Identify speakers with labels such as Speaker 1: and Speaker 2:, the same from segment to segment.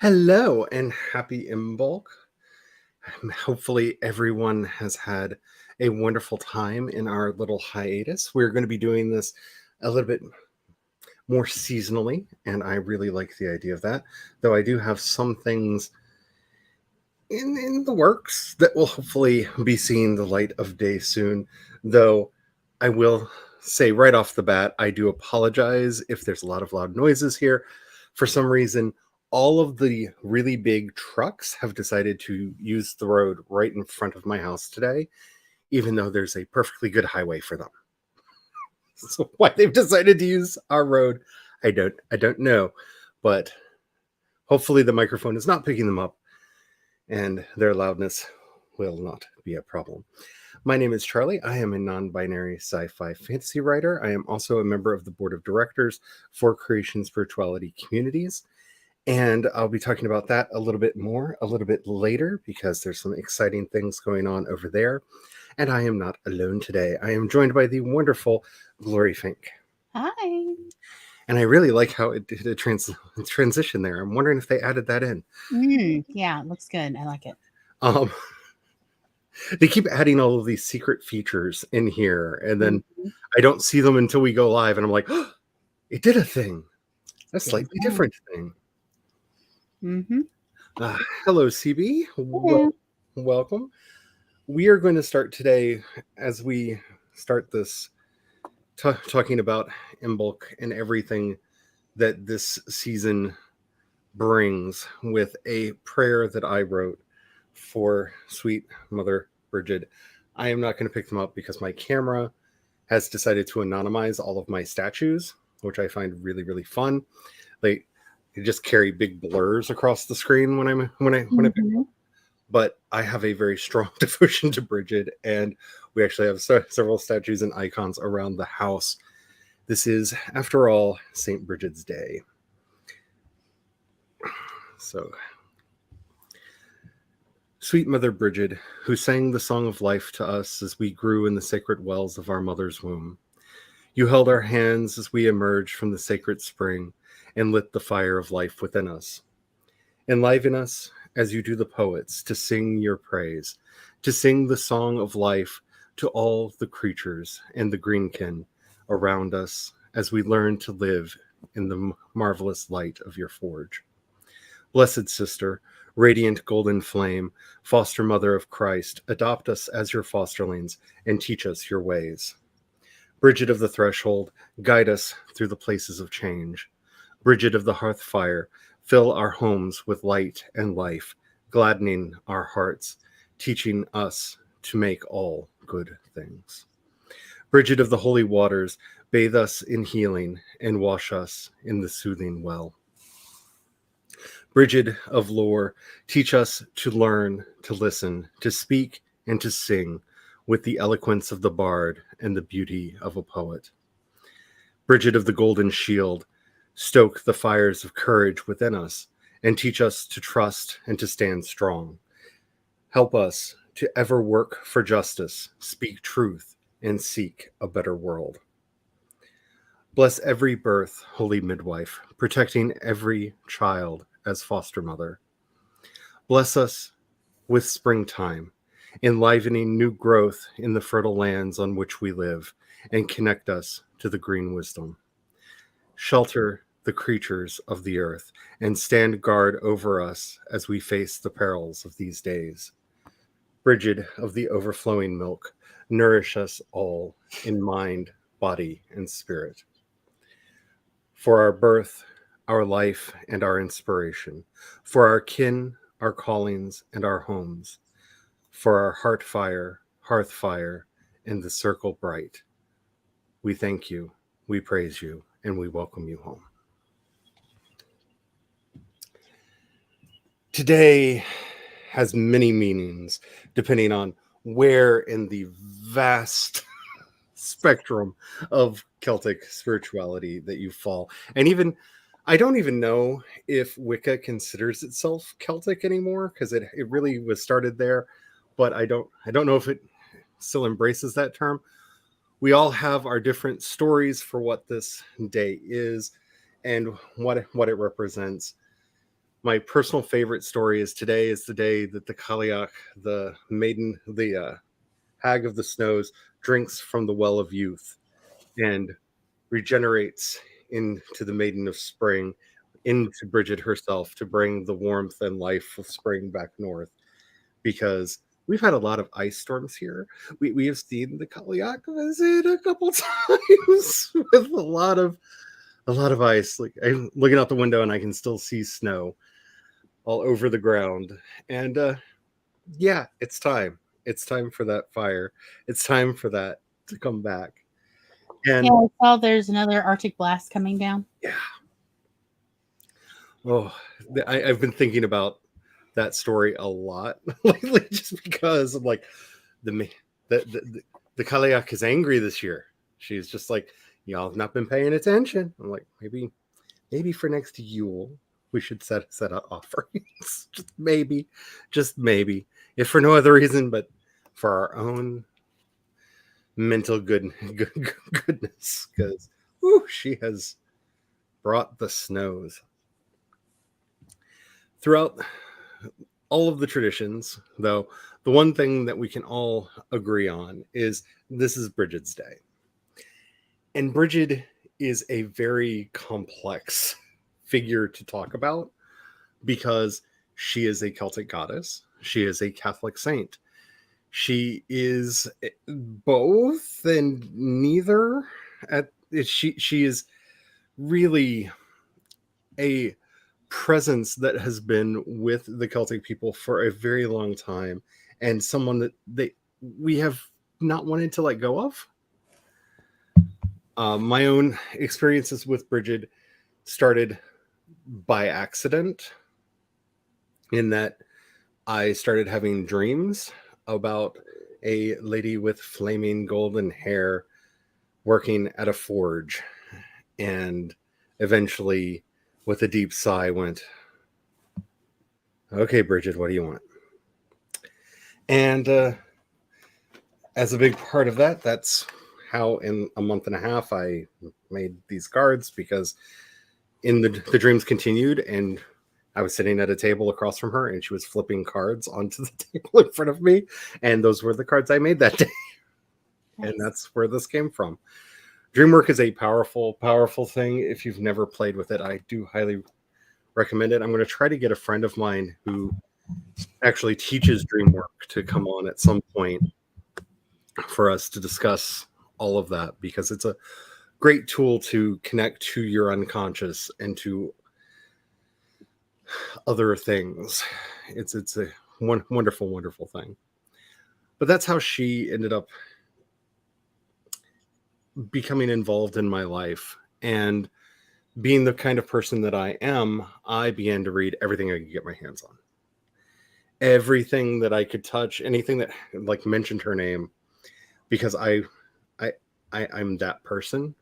Speaker 1: Hello and happy Imbolc. Hopefully, everyone has had a wonderful time in our little hiatus. We're going to be doing this a little bit more seasonally, and I really like the idea of that. Though I do have some things in the works that will hopefully be seeing the light of day soon. Though I will say right off the bat, I do apologize if there's a lot of loud noises here. For some reason, all of the really big trucks have decided to use the road right in front of my house today, even though there's a perfectly good highway for them. So why they've decided to use our road, I don't know. But hopefully the microphone is not picking them up and their loudness will not be a problem. My name is Charlie. I am a non-binary sci-fi fantasy writer. I am also a member of the board of directors for Creation Spirituality Communities. And I'll be talking about that a little bit more a little bit later because there's some exciting things going on over there. And I am not alone today. I am joined by the wonderful Glory Fink.
Speaker 2: Hi.
Speaker 1: And I really like how it did a transition there. I'm wondering if they added that in.
Speaker 2: Yeah, it looks good. I like it.
Speaker 1: Um, they keep adding all of these secret features in here, and then I don't see them until we go live, and I'm like, oh, it did a thing, a slightly different thing. Hello, CB. Welcome. We are going to start today as we start this talking about Imbolc and everything that this season brings with a prayer that I wrote for sweet Mother Brigid. I am not going to pick them up because my camera has decided to anonymize all of my statues, which I find really, really fun. They just carry big blurs across the screen when I pick them up. But I have a very strong devotion to Brigid, and we actually have several statues and icons around the house. This is, after all, St. Brigid's Day. So, sweet Mother Brigid, who sang the song of life to us as we grew in the sacred wells of our mother's womb, you held our hands as we emerged from the sacred spring and lit the fire of life within us. Enliven us as you do the poets to sing your praise, to sing the song of life to all the creatures and the greenkin around us as we learn to live in the marvelous light of your forge. Blessed sister, radiant golden flame, foster mother of Christ, adopt us as your fosterlings and teach us your ways. Brigid of the threshold, guide us through the places of change. Brigid of the hearth fire, fill our homes with light and life, gladdening our hearts, teaching us to make all good things. Brigid of the holy waters, bathe us in healing and wash us in the soothing well. Brigid of lore, teach us to learn, to listen, to speak, and to sing with the eloquence of the bard and the beauty of a poet. Brigid of the golden shield, stoke the fires of courage within us and teach us to trust and to stand strong. Help us to ever work for justice, speak truth, and seek a better world. Bless every birth, holy midwife, protecting every child as foster mother. Bless us with springtime, enlivening new growth in the fertile lands on which we live, and connect us to the green wisdom. Shelter the creatures of the earth, and stand guard over us as we face the perils of these days. Brigid of the overflowing milk, nourish us all in mind, body, and spirit. For our birth, our life, and our inspiration, for our kin, our callings, and our homes, for our hearth fire, and the circle bright. We thank you, we praise you, and we welcome you home. Today has many meanings depending on where in the vast spectrum of Celtic spirituality that you fall. And even I don't even know if Wicca considers itself Celtic anymore because it really was started there, but I don't know if it still embraces that term. We all have our different stories for what this day is and what it represents. My personal favorite story is today is the day that the Kaliak, the maiden, the hag of the snows, drinks from the well of youth and regenerates into the maiden of spring, into Brigid herself to bring the warmth and life of spring back north. Because we've had a lot of ice storms here. We have seen the Kaliak visit a couple times with a lot of ice. Like I'm looking out the window and I can still see snow all over the ground. And yeah, it's time. It's time for that fire. It's time for that to come back. And
Speaker 2: Yeah, I saw there's another Arctic blast coming down.
Speaker 1: yeah, oh, I've been thinking about that story a lot lately, just because I'm like the the Kaliak is angry this year. She's just like, y'all have not been paying attention. I'm like, maybe for next Yule we should set out offerings. Just maybe, if for no other reason but for our own mental goodness, because she has brought the snows throughout all of the traditions. Though the one thing that we can all agree on is this is Brigid's day, and Brigid is a very complex figure to talk about because she is a Celtic goddess, she is a Catholic saint, she is both and neither. At she is really a presence that has been with the Celtic people for a very long time, and someone that we have not wanted to let go of. My own experiences with Brigid started by accident, in that I started having dreams about a lady with flaming golden hair working at a forge, and eventually, with a deep sigh, went, "Okay, Brigid, what do you want?" And as a big part of that, that's how in a month and a half I made these cards, because in the dreams continued, and I was sitting at a table across from her and she was flipping cards onto the table in front of me, and those were the cards I made that day.
Speaker 2: Nice.
Speaker 1: And that's where this came from. Dreamwork is a powerful thing. If you've never played with it, I do highly recommend it. I'm going to try to get a friend of mine who actually teaches Dreamwork to come on at some point for us to discuss all of that, because it's a great tool to connect to your unconscious and to other things. It's a wonderful thing. But that's how she ended up becoming involved in my life. And being the kind of person that I am, I began to read everything I could get my hands on. Everything that I could touch, anything that like mentioned her name, because I'm that person.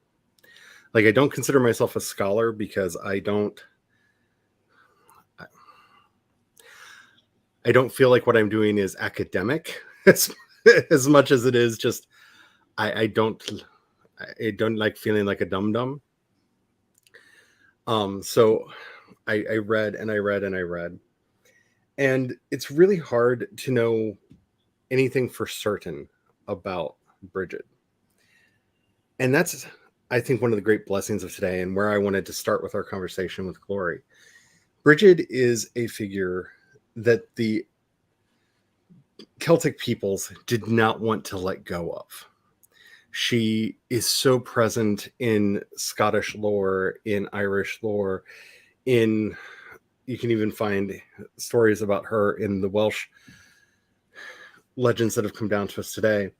Speaker 1: Like, I don't consider myself a scholar because I don't feel like what I'm doing is academic as much as it is just I don't like feeling like a dum-dum. So I read and I read and I read. And it's really hard to know anything for certain about Brigid. And that's, I think, one of the great blessings of today, and where I wanted to start with our conversation with Glory. Brigid is a figure that the Celtic peoples did not want to let go of. She is so present in Scottish lore, in Irish lore, in, you can even find stories about her in the Welsh legends that have come down to us today.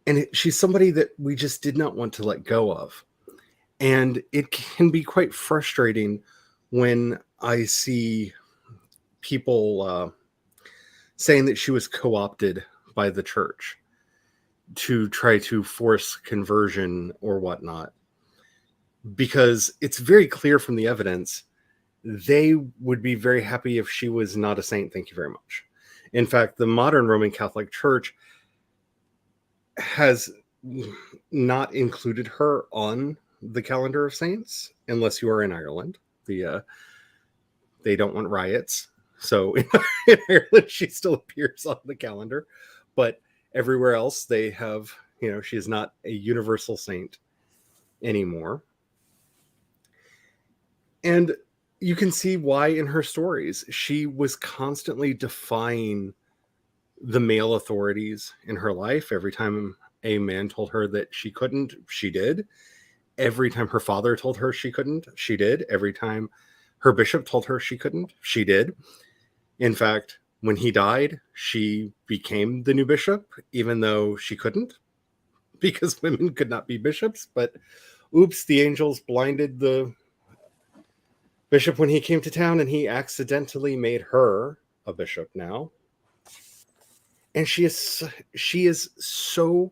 Speaker 1: And she's somebody that we just did not want to let go of. And it can be quite frustrating when I see people saying that she was co-opted by the church to try to force conversion or whatnot, because it's very clear from the evidence they would be very happy if she was not a saint. Thank you very much. In fact, the modern Roman Catholic Church has not included her on the calendar of saints unless you are in Ireland. The they don't want riots. So in Ireland, she still appears on the calendar, but everywhere else they have, she is not a universal saint anymore. And you can see why in her stories. She was constantly defying the male authorities in her life. Every time a man told her that she couldn't, she did. Every time her father told her she couldn't, she did. Every time her bishop told her she couldn't, she did. In fact, when he died, she became the new bishop, even though she couldn't, because women could not be bishops. But oops, the angels blinded the bishop when he came to town, and he accidentally made her a bishop now. And she is so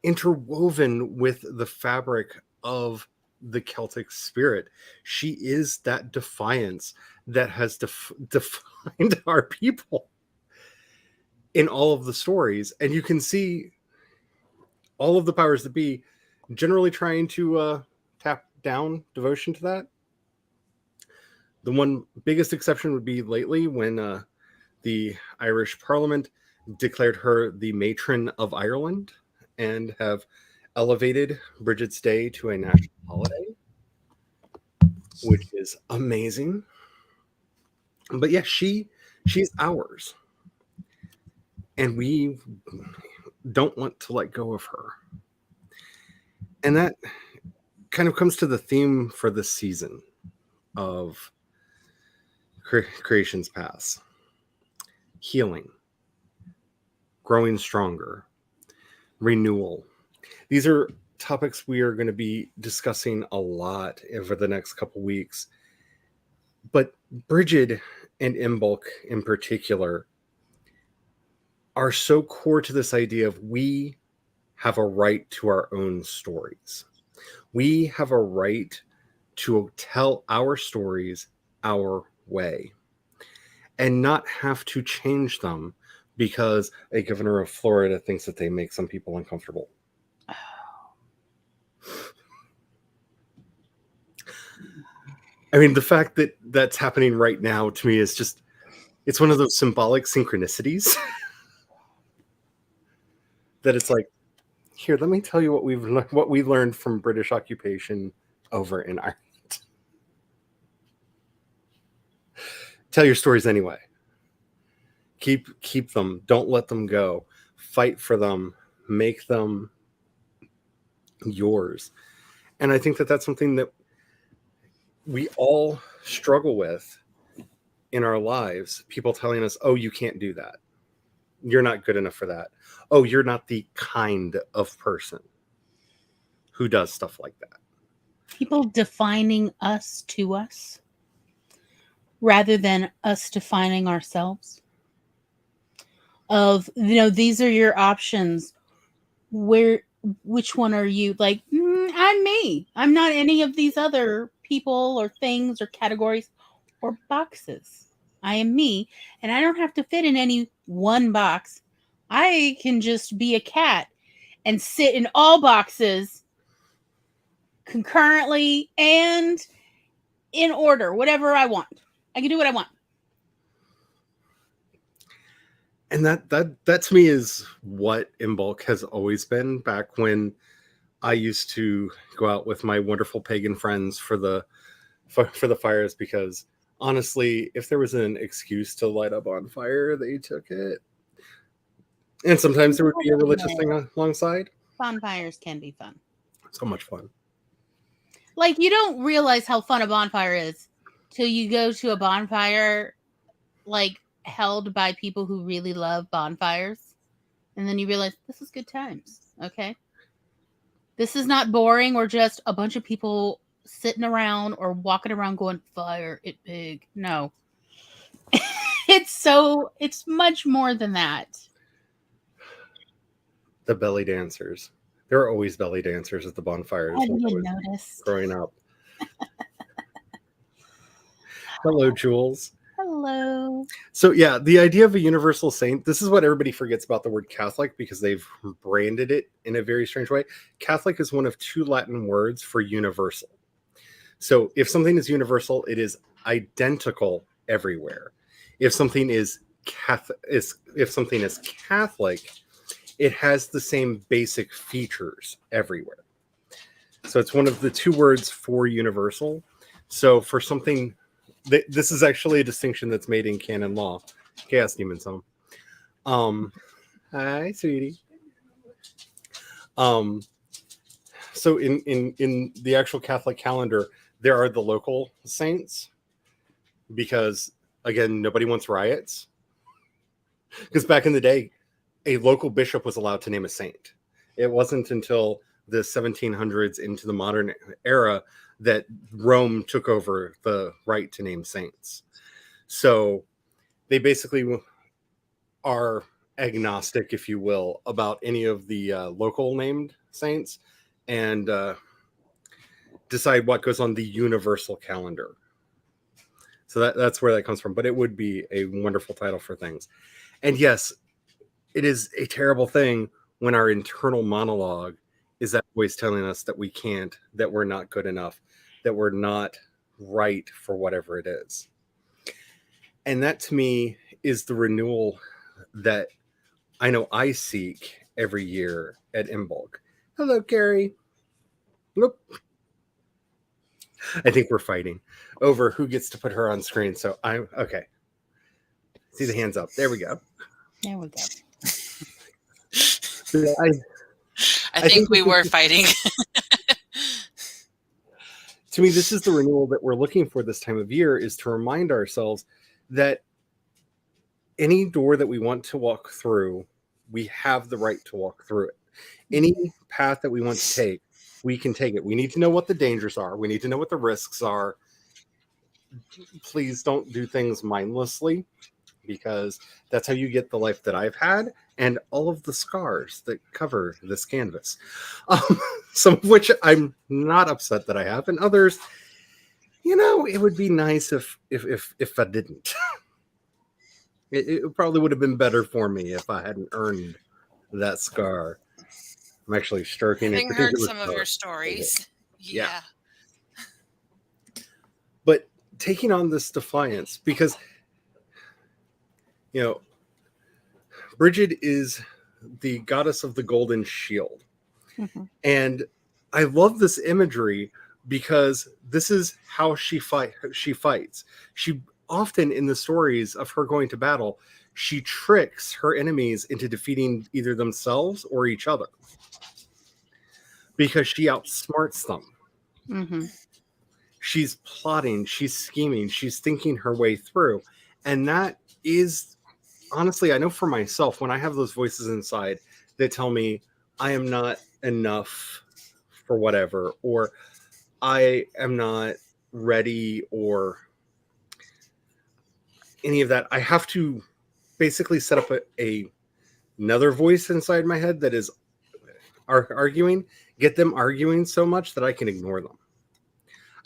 Speaker 1: interwoven with the fabric of the Celtic spirit. She is that defiance that has defined our people in all of the stories. And you can see all of the powers that be generally trying to tap down devotion to that. The one biggest exception would be lately when the Irish Parliament declared her the matron of Ireland and have elevated Brigid's Day to a national holiday, which is amazing. But yeah, she's ours, and we don't want to let go of her. And that kind of comes to the theme for this season of Creation's Path: healing, growing stronger, renewal. These are topics we are going to be discussing a lot over the next couple weeks. But Brigid and Imbolc in particular are so core to this idea of we have a right to our own stories. We have a right to tell our stories our way and not have to change them because a governor of Florida thinks that they make some people uncomfortable. I mean, the fact that that's happening right now to me is just, it's one of those symbolic synchronicities that it's like, here, let me tell you what we learned from British occupation over in Ireland. Tell your stories anyway. Keep them. Don't let them go. Fight for them. Make them yours. And I think that that's something that we all struggle with in our lives. People telling us, oh, you can't do that. You're not good enough for that. Oh, you're not the kind of person who does stuff like that.
Speaker 2: People defining us to us rather than us defining ourselves. Of, these are your options. Which one are you? Like, I'm me. I'm not any of these other people or things or categories or boxes. I am me, and I don't have to fit in any one box. I can just be a cat and sit in all boxes concurrently and in order, whatever I want. I can do what I want.
Speaker 1: And that to me is what Imbolc has always been. Back when I used to go out with my wonderful pagan friends for the fires, because honestly, if there was an excuse to light a bonfire, they took it. And sometimes there would be a religious thing alongside.
Speaker 2: Bonfires can be fun.
Speaker 1: So much fun.
Speaker 2: Like, you don't realize how fun a bonfire is till you go to a bonfire, like, held by people who really love bonfires. And then you realize this is good times. Okay. This is not boring or just a bunch of people sitting around or walking around going, fire it big. No. It's much more than that.
Speaker 1: The belly dancers. There are always belly dancers at the bonfires.
Speaker 2: Have you noticed?
Speaker 1: Growing up. Hello, Jules.
Speaker 2: Hello.
Speaker 1: So yeah, the idea of a universal saint, this is what everybody forgets about the word Catholic because they've branded it in a very strange way. Catholic is one of two Latin words for universal. So if something is universal, it is identical everywhere. If something is if something is Catholic, it has the same basic features everywhere. So it's one of the two words for universal. So for something, this is actually a distinction that's made in canon law. Chaos Demon's home. Hi, sweetie. So in the actual Catholic calendar, there are the local saints because, again, nobody wants riots. Because back in the day, a local bishop was allowed to name a saint. It wasn't until the 1700s into the modern era that Rome took over the right to name saints. So they basically are agnostic, if you will, about any of the local named saints and decide what goes on the universal calendar. So that's where that comes from. But it would be a wonderful title for things. And yes, it is a terrible thing when our internal monologue is that voice telling us that we can't, that we're not good enough, that we're not right for whatever it is. And that to me is the renewal that I know I seek every year at Imbolc. Hello, Carrie. Nope. I think we're fighting over who gets to put her on screen. So I'm okay. See the hands up. There we go.
Speaker 2: There we go.
Speaker 3: I think we were fighting.
Speaker 1: To me, this is the renewal that we're looking for this time of year, is to remind ourselves that any door that we want to walk through, we have the right to walk through it. Any path that we want to take, we can take it. We need to know what the dangers are. We need to know what the risks are. Please don't do things mindlessly, because that's how you get the life that I've had and all of the scars that cover this canvas. Some of which I'm not upset that I have, and others, it would be nice if I didn't. It probably would have been better for me if I hadn't earned that scar. I'm actually stroking
Speaker 3: Having heard some of your stories. Yeah.
Speaker 1: But taking on this defiance, because Brigid is the goddess of the golden shield. Mm-hmm. And I love this imagery because this is how she fights. She often, in the stories of her going to battle, she tricks her enemies into defeating either themselves or each other, because she outsmarts them. Mm-hmm. She's plotting, she's scheming, she's thinking her way through. And that is, honestly, I know for myself, when I have those voices inside that tell me I am not enough for whatever, or I am not ready, or any of that, I have to basically set up another voice inside my head that is arguing, get them arguing so much that I can ignore them.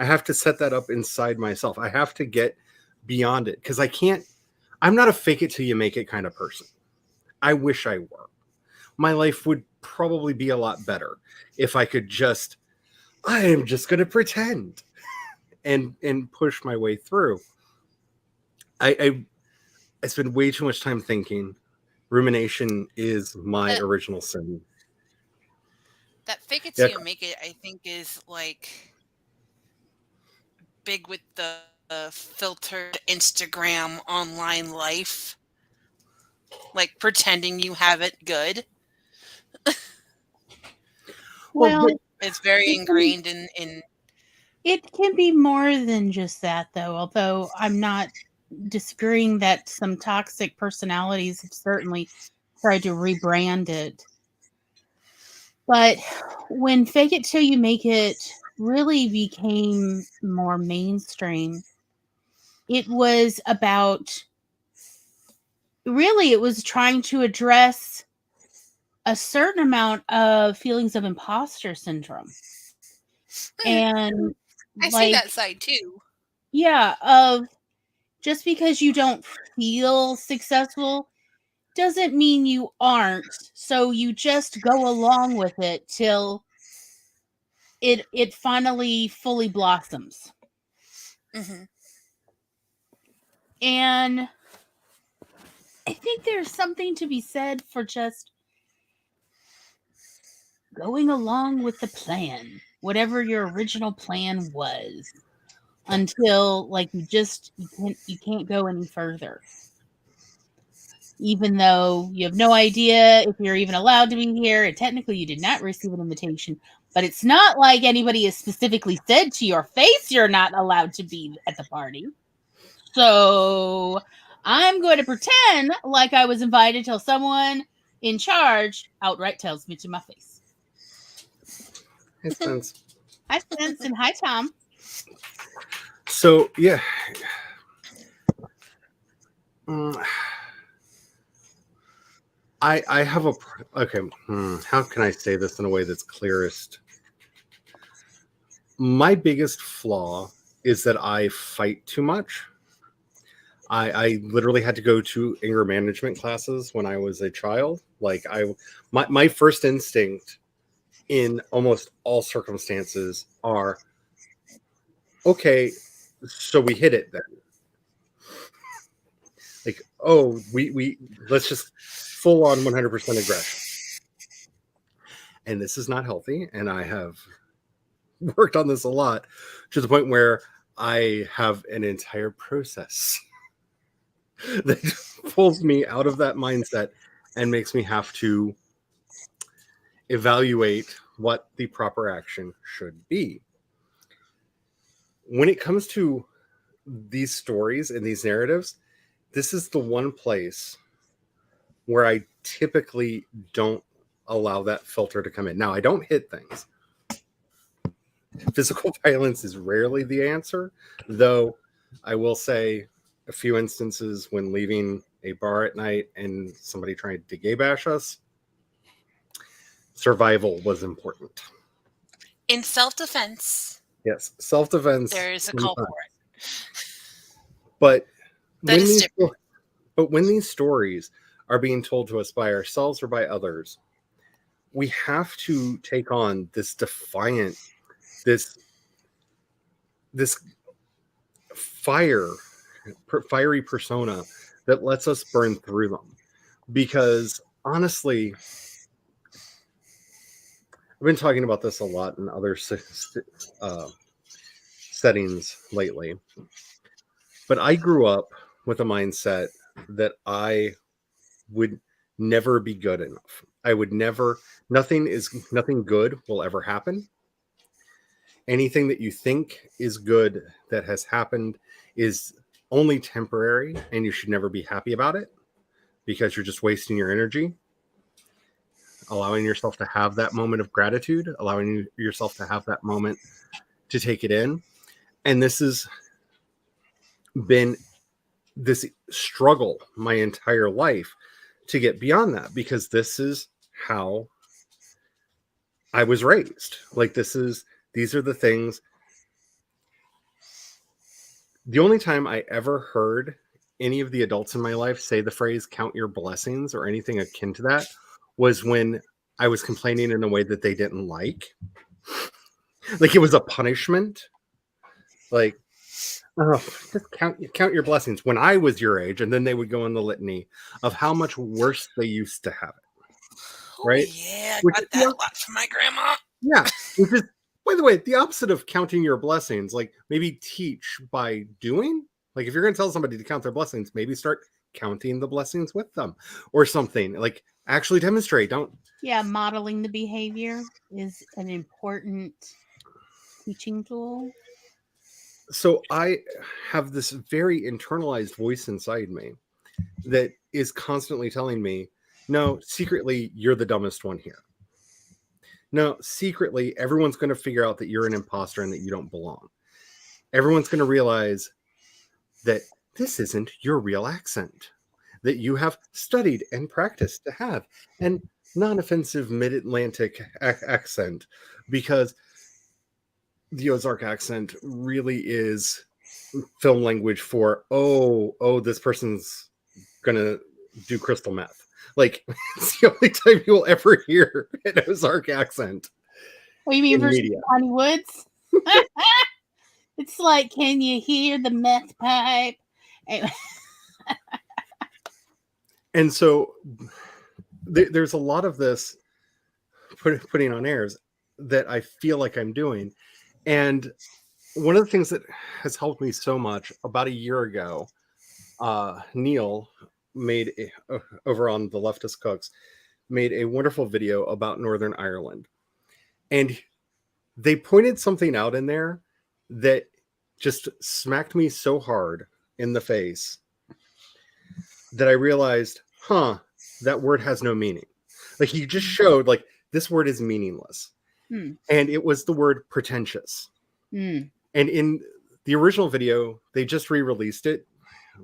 Speaker 1: I have to set that up inside myself. I have to get beyond it, because I'm not a fake it till you make it kind of person. I wish I were. My life would probably be a lot better if I could I am just going to pretend and push my way through. I spend way too much time thinking. Rumination is my original sin.
Speaker 3: That fake it till you make it, I think, is like big with the filtered Instagram online life. Like pretending you have it good.
Speaker 2: Well,
Speaker 3: it's very ingrained in.
Speaker 2: It can be more than just that, though, although I'm not disagreeing that some toxic personalities have certainly tried to rebrand it. But when fake it till you make it really became more mainstream, it was about, really, it was trying to address a certain amount of feelings of imposter syndrome. And
Speaker 3: I see that side too.
Speaker 2: Yeah, of just because you don't feel successful doesn't mean you aren't. So you just go along with it till it finally fully blossoms.
Speaker 3: Mm-hmm.
Speaker 2: And I think there's something to be said for just going along with the plan, whatever your original plan was, until like you can't go any further. Even though you have no idea if you're even allowed to be here, and technically you did not receive an invitation, but it's not like anybody has specifically said to your face you're not allowed to be at the party. So I'm going to pretend like I was invited till someone in charge outright tells me to my face.
Speaker 1: Hi, Spence.
Speaker 2: Hi, Spence, and hi, Tom.
Speaker 1: So, yeah. I have a... Okay, how can I say this in a way that's clearest? My biggest flaw is that I fight too much. I literally had to go to anger management classes when I was a child. Like, my first instinct in almost all circumstances are, okay, so we hit it then. Like, oh, we let's just full on 100% aggression. And this is not healthy. And I have worked on this a lot to the point where I have an entire process that pulls me out of that mindset and makes me have to evaluate what the proper action should be. When it comes to these stories and these narratives, this is the one place where I typically don't allow that filter to come in. Now, I don't hit things. Physical violence is rarely the answer, though I will say a few instances when leaving a bar at night and somebody tried to gay bash us, survival was important.
Speaker 3: In self-defense.
Speaker 1: Yes, self-defense.
Speaker 3: There is a call for it.
Speaker 1: But when these stories are being told to us by ourselves or by others, we have to take on this defiant, this fiery persona that lets us burn through them. Because honestly, I've been talking about this a lot in other settings lately. But I grew up with a mindset that I would never be good enough. I would never, nothing good will ever happen. Anything that you think is good that has happened is only temporary, and you should never be happy about it because you're just wasting your energy. Allowing yourself to have that moment of gratitude, allowing yourself to have that moment to take it in. And this has been this struggle my entire life to get beyond that, because this is how I was raised. Like, these are the things. The only time I ever heard any of the adults in my life say the phrase "count your blessings" or anything akin to that was when I was complaining in a way that they didn't like. Like, it was a punishment. Like, oh, just count your blessings when I was your age. And then they would go on the litany of how much worse they used to have it. Right?
Speaker 3: Oh, yeah, I
Speaker 1: Which
Speaker 3: got that a lot from my grandma.
Speaker 1: Yeah. Which is, by the way, the opposite of counting your blessings. Like, maybe teach by doing. Like, if you're going to tell somebody to count their blessings, maybe start counting the blessings with them or something. Like, actually demonstrate. Don't.
Speaker 2: Yeah, modeling the behavior is an important teaching tool.
Speaker 1: So I have this very internalized voice inside me that is constantly telling me, no, secretly, you're the dumbest one here. No, secretly, everyone's going to figure out that you're an imposter and that you don't belong. Everyone's going to realize that this isn't your real accent, that you have studied and practiced to have, and non-offensive mid-Atlantic accent, because the Ozark accent really is film language for, oh, this person's gonna do crystal meth. Like, it's the only time you'll ever hear an Ozark accent.
Speaker 2: What do you mean
Speaker 1: in
Speaker 2: versus
Speaker 1: media.
Speaker 2: Bonnie Woods? It's like, can you hear the meth pipe? Anyway,
Speaker 1: And so there's a lot of this putting on airs that I feel like I'm doing. And one of the things that has helped me so much, about a year ago, Neil made over on the Leftist Cooks, made a wonderful video about Northern Ireland. And they pointed something out in there that just smacked me so hard in the face that I realized, that word has no meaning. Like, he just showed, like, this word is meaningless. And it was the word pretentious. And in the original video, they just re-released it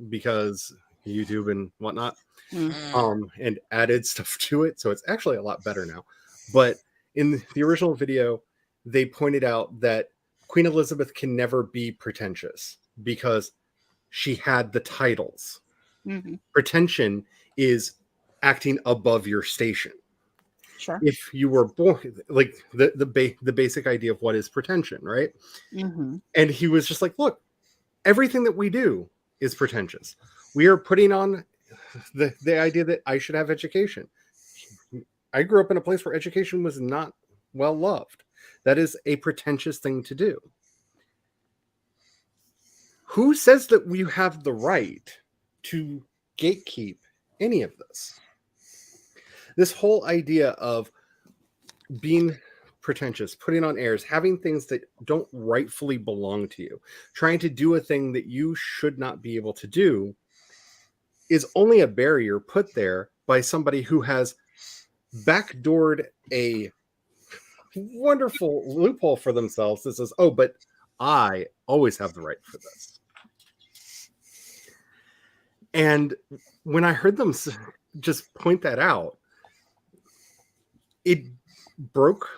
Speaker 1: because YouTube and whatnot, and added stuff to it. So it's actually a lot better now. But in the original video, they pointed out that Queen Elizabeth can never be pretentious because she had the titles. Pretension is acting above your station.
Speaker 2: sure.
Speaker 1: If you were born, like, the basic idea of what is pretension, right? And he was just like, look, everything that we do is pretentious. We are putting on the idea that I should have education. I grew up in a place where education was not well loved. That is a pretentious thing to do. Who says that we have the right to gatekeep any of this? This whole idea of being pretentious, putting on airs, having things that don't rightfully belong to you, trying to do a thing that you should not be able to do, is only a barrier put there by somebody who has backdoored a wonderful loophole for themselves that says, oh, but I always have the right for this. And when I heard them just point that out, it broke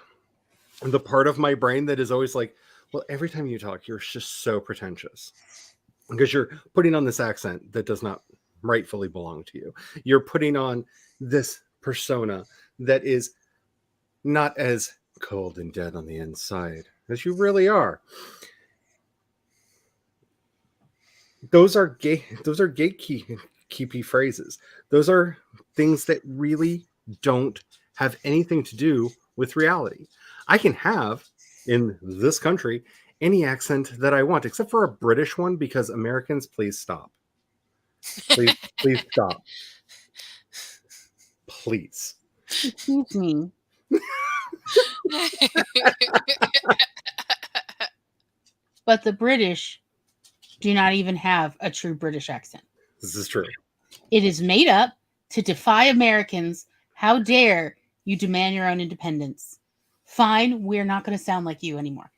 Speaker 1: the part of my brain that is always like, well, every time you talk, you're just so pretentious because you're putting on this accent that does not rightfully belong to you. You're putting on this persona that is not as cold and dead on the inside as you really are. Those are gatekeepy phrases. Those are things that really don't have anything to do with reality. I can have, in this country, any accent that I want, except for a British one, because Americans, please stop. Please stop. Please.
Speaker 2: Excuse me. But the British do not even have a true British accent.
Speaker 1: This is true.
Speaker 2: It is made up to defy Americans. How dare you demand your own independence? Fine, we're not going to sound like you anymore.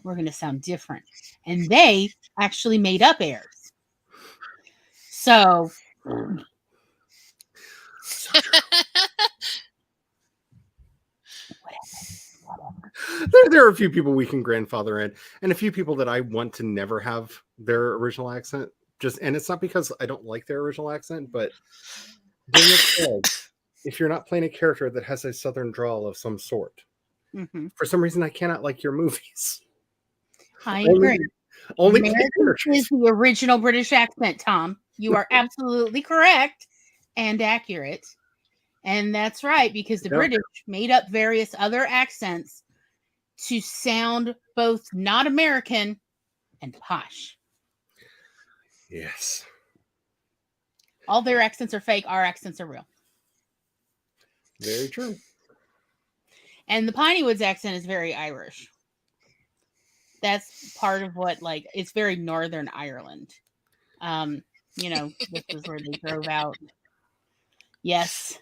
Speaker 2: We're going to sound different. And they actually made up airs. So
Speaker 1: there are a few people we can grandfather in, and a few people that I want to never have their original accent. And it's not because I don't like their original accent, but Daniel Craig, if you're not playing a character that has a southern drawl of some sort, for some reason I cannot like your movies.
Speaker 2: I agree.
Speaker 1: Only
Speaker 2: American is the original British accent, Tom. You are absolutely correct and accurate. And that's right, because the British made up various other accents to sound both not American and posh.
Speaker 1: Yes.
Speaker 2: All their accents are fake. Our accents are real.
Speaker 1: Very true.
Speaker 2: And the Piney Woods accent is very Irish. That's part of what, like, it's very Northern Ireland. This is where they drove out. Yes.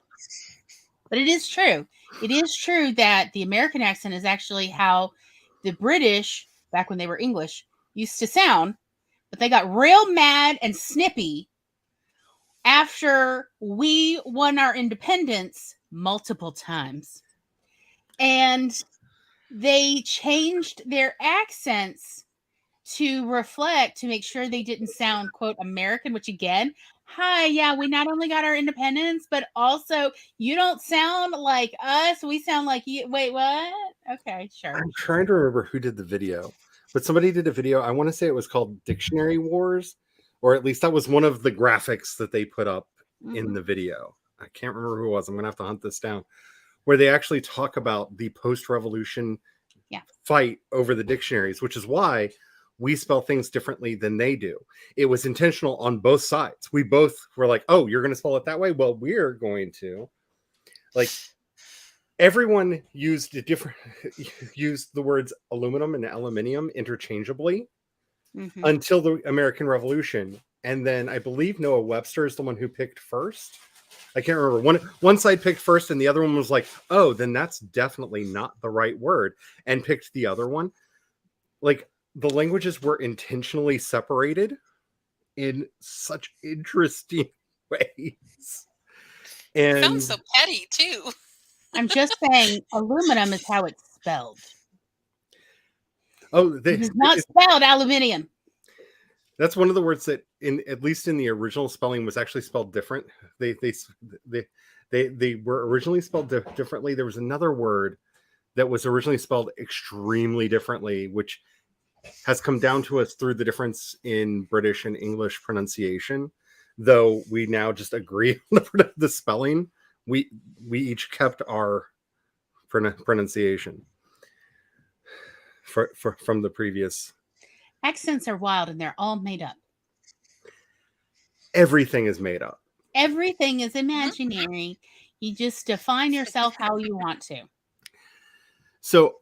Speaker 2: But it is true. It is true that the American accent is actually how the British, back when they were English, used to sound. But they got real mad and snippy after we won our independence multiple times. And they changed their accents to make sure they didn't sound, quote, American, which again, we not only got our independence, but also you don't sound like us. We sound like you. Wait, what? Okay, sure.
Speaker 1: I'm trying to remember who did the video, but somebody did a video. I want to say it was called Dictionary Wars, or at least that was one of the graphics that they put up in
Speaker 2: Mhm.
Speaker 1: the video. I can't remember who it was. I'm going to have to hunt this down, where they actually talk about the post-revolution fight over the dictionaries, which is why we spell things differently than they do. It was intentional on both sides. We both were like, oh, you're going to spell it that way? Well, we're going to. Like, everyone used the words aluminum and aluminium interchangeably
Speaker 2: Mhm.
Speaker 1: until the American Revolution. And then I believe Noah Webster is the one who picked first. I can't remember. One side picked first, and the other one was like, "Oh, then that's definitely not the right word," and picked the other one. Like, the languages were intentionally separated in such interesting ways. And
Speaker 3: Sounds so petty too.
Speaker 2: I'm just saying, aluminum is how it's spelled.
Speaker 1: oh,
Speaker 2: It is not spelled aluminium.
Speaker 1: that's one of the words that, in at least in the original spelling, was actually spelled different. They were originally spelled differently. There was another word that was originally spelled extremely differently, which has come down to us through the difference in British and English pronunciation. Though we now just agree on the spelling, we each kept our pronunciation from the previous.
Speaker 2: Accents are wild, and they're all made up.
Speaker 1: Everything is made up.
Speaker 2: Everything is imaginary. You just define yourself how you want to.
Speaker 1: So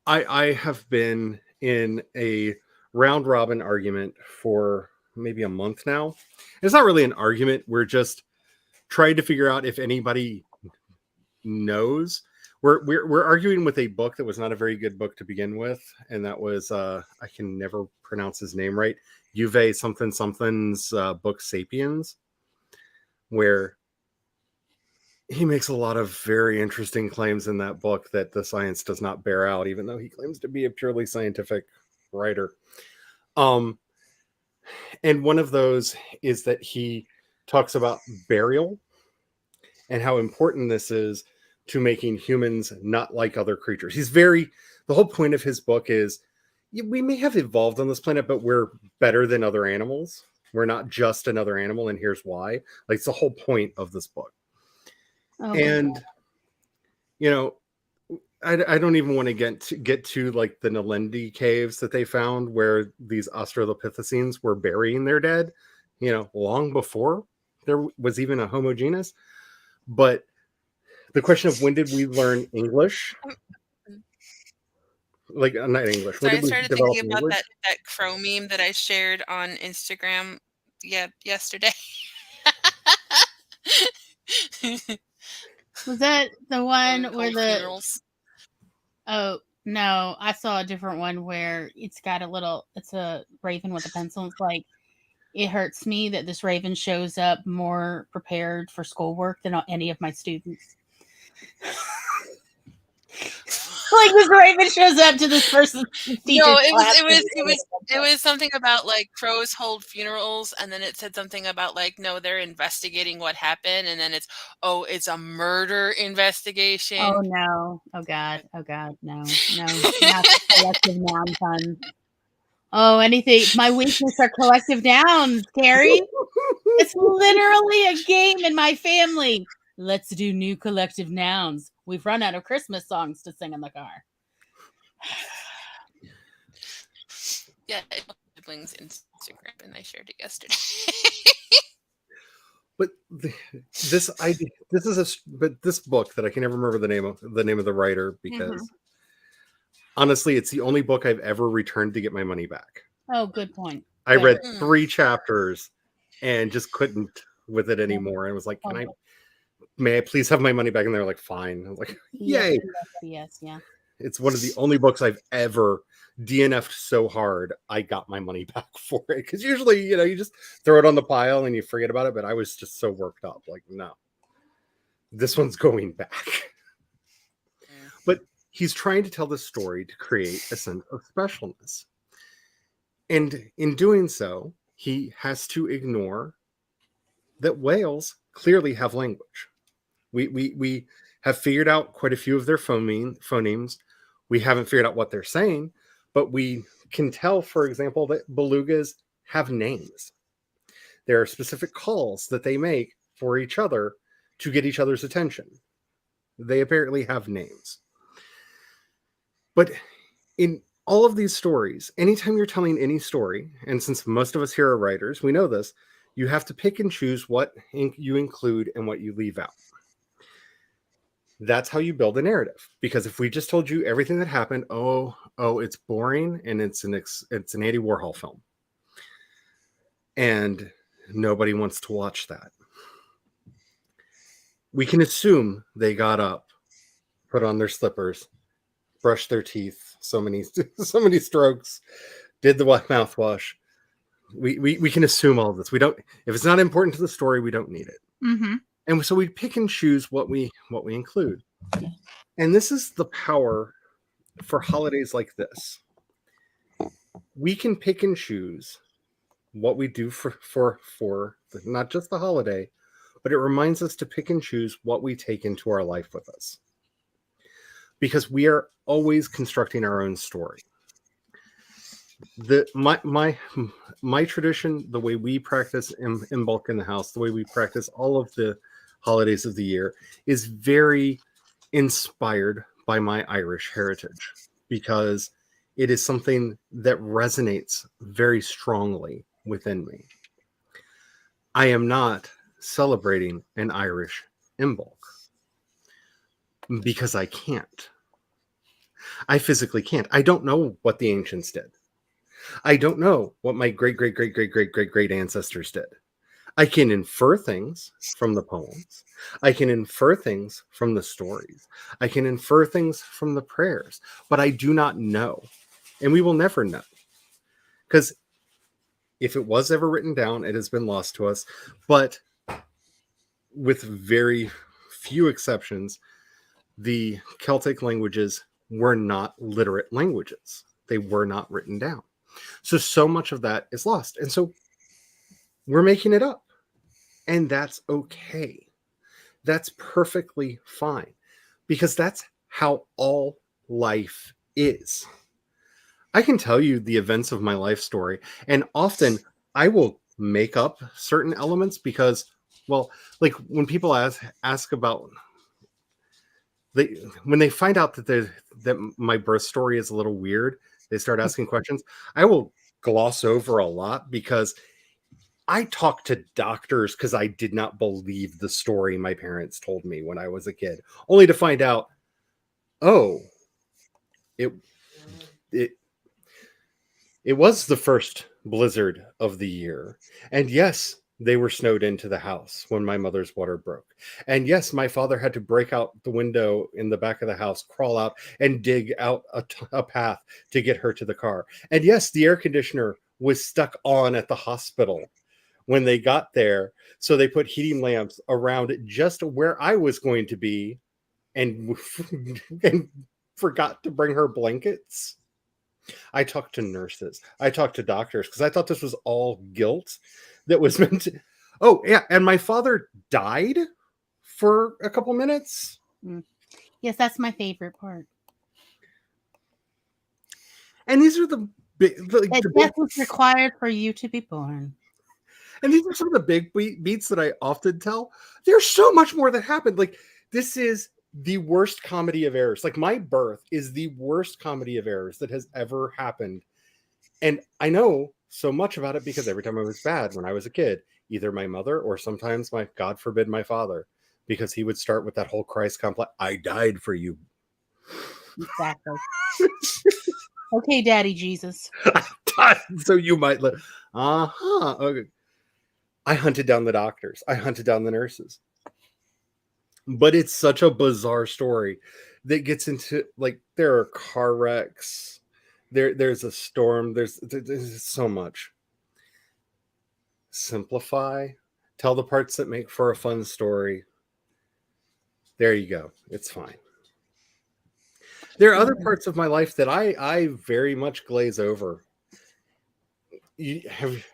Speaker 1: I have been in a round robin argument for maybe a month now. It's not really an argument. We're just trying to figure out if anybody knows. We're arguing with a book that was not a very good book to begin with, and that was I can never pronounce his name right. Uwe something's book Sapiens, where he makes a lot of very interesting claims in that book that the science does not bear out, even though he claims to be a purely scientific writer. And one of those is that he talks about burial and how important this is to making humans not like other creatures. The whole point of his book is, we may have evolved on this planet, but we're better than other animals. We're not just another animal, and here's why. Like, it's the whole point of this book. And I don't even want to get to like the Nalendi caves that they found, where these Australopithecines were burying their dead, long before there was even a Homo genus. But the question of, when did we learn English? Like, not English.
Speaker 3: So
Speaker 1: When
Speaker 3: I
Speaker 1: did we
Speaker 3: started
Speaker 1: develop
Speaker 3: thinking about
Speaker 1: language?
Speaker 3: that crow meme that I shared on Instagram yesterday.
Speaker 2: Was that the one where
Speaker 3: Cold funerals.
Speaker 2: Oh, no, I saw a different one where it's a raven with a pencil. It's like, it hurts me that this raven shows up more prepared for schoolwork than any of my students. Like, this raven shows up to this person's teacher's class.
Speaker 3: It was something about like crows hold funerals, and then it said something about like, no, they're investigating what happened, and then it's a murder investigation.
Speaker 2: Oh no! Oh god! No! Not collective noun puns. Oh, anything. My weakness are collective nouns, Carrie. It's literally a game in my family. Let's do new collective nouns. We've run out of Christmas songs to sing in the car.
Speaker 3: Yeah, siblings Instagram, and I shared it yesterday.
Speaker 1: But this book that I can never remember the name of the writer, because honestly, it's the only book I've ever returned to get my money back.
Speaker 2: Oh, good point.
Speaker 1: I read 3 chapters and just couldn't with it anymore. And was like, may I please have my money back? And they're like, fine. I was like, yay.
Speaker 2: Yes, yeah.
Speaker 1: It's one of the only books I've ever DNF'd so hard I got my money back for it. Because usually, you just throw it on the pile and you forget about it. But I was just so worked up. Like, no, this one's going back. But he's trying to tell this story to create a sense of specialness. And in doing so, he has to ignore that whales clearly have language. We have figured out quite a few of their phonemes. We haven't figured out what they're saying, but we can tell, for example, that belugas have names. There are specific calls that they make for each other to get each other's attention. They apparently have names. But in all of these stories, anytime you're telling any story, and since most of us here are writers, we know this, you have to pick and choose what you include and what you leave out. That's how you build a narrative. Because if we just told you everything that happened, it's boring and it's an Andy Warhol film. And nobody wants to watch that. We can assume they got up, put on their slippers, brushed their teeth, so many strokes, did the mouthwash. We can assume all of this. We don't. If it's not important to the story, we don't need it.
Speaker 2: Mm-hmm.
Speaker 1: And so we pick and choose what we include. And this is the power for holidays like this. We can pick and choose what we do for not just the holiday, but it reminds us to pick and choose what we take into our life with us. Because we are always constructing our own story. My tradition, the way we practice Imbolc in the house, the way we practice all of the holidays of the year, is very inspired by my Irish heritage, because it is something that resonates very strongly within me. I am not celebrating an Irish Imbolc because I can't. I physically can't. I don't know what the ancients did. I don't know what my great ancestors did. I can infer things from the poems. I can infer things from the stories. I can infer things from the prayers, but I do not know. And we will never know. Because if it was ever written down, it has been lost to us. But with very few exceptions, the Celtic languages were not literate languages. They were not written down. So much of that is lost. And so we're making it up. And that's okay. That's perfectly fine. Because that's how all life is. I can tell you the events of my life story. And often I will make up certain elements because, well, like when people ask about... when they find out that my birth story is a little weird, they start asking questions. I will gloss over a lot because I talked to doctors because I did not believe the story my parents told me when I was a kid, only to find out, it was the first blizzard of the year. And yes, they were snowed into the house when my mother's water broke. And yes, my father had to break out the window in the back of the house, crawl out, and dig out a path to get her to the car. And yes, the air conditioner was stuck on at the hospital when they got there. So they put heating lamps around just where I was going to be and forgot to bring her blankets. I talked to nurses. I talked to doctors because I thought this was all guilt that was meant to... Oh, yeah. And my father died for a couple minutes.
Speaker 2: Yes, that's my favorite part.
Speaker 1: And these are the big...
Speaker 2: Death was required for you to be born.
Speaker 1: And these are some of the big beats that I often tell. There's so much more that happened. Like, this is the worst comedy of errors. Like, my birth is the worst comedy of errors that has ever happened. And I know so much about it because every time I was bad when I was a kid, either my mother or sometimes my, God forbid, my father, because he would start with that whole Christ complex. I died for you.
Speaker 2: Exactly. Okay, Daddy Jesus.
Speaker 1: So you might live. Okay. I hunted down the doctors. I hunted down the nurses. But it's such a bizarre story that gets into, like, there are car wrecks. There's a storm. There's so much. Simplify. Tell the parts that make for a fun story. There you go. It's fine. There are other parts of my life that I very much glaze over.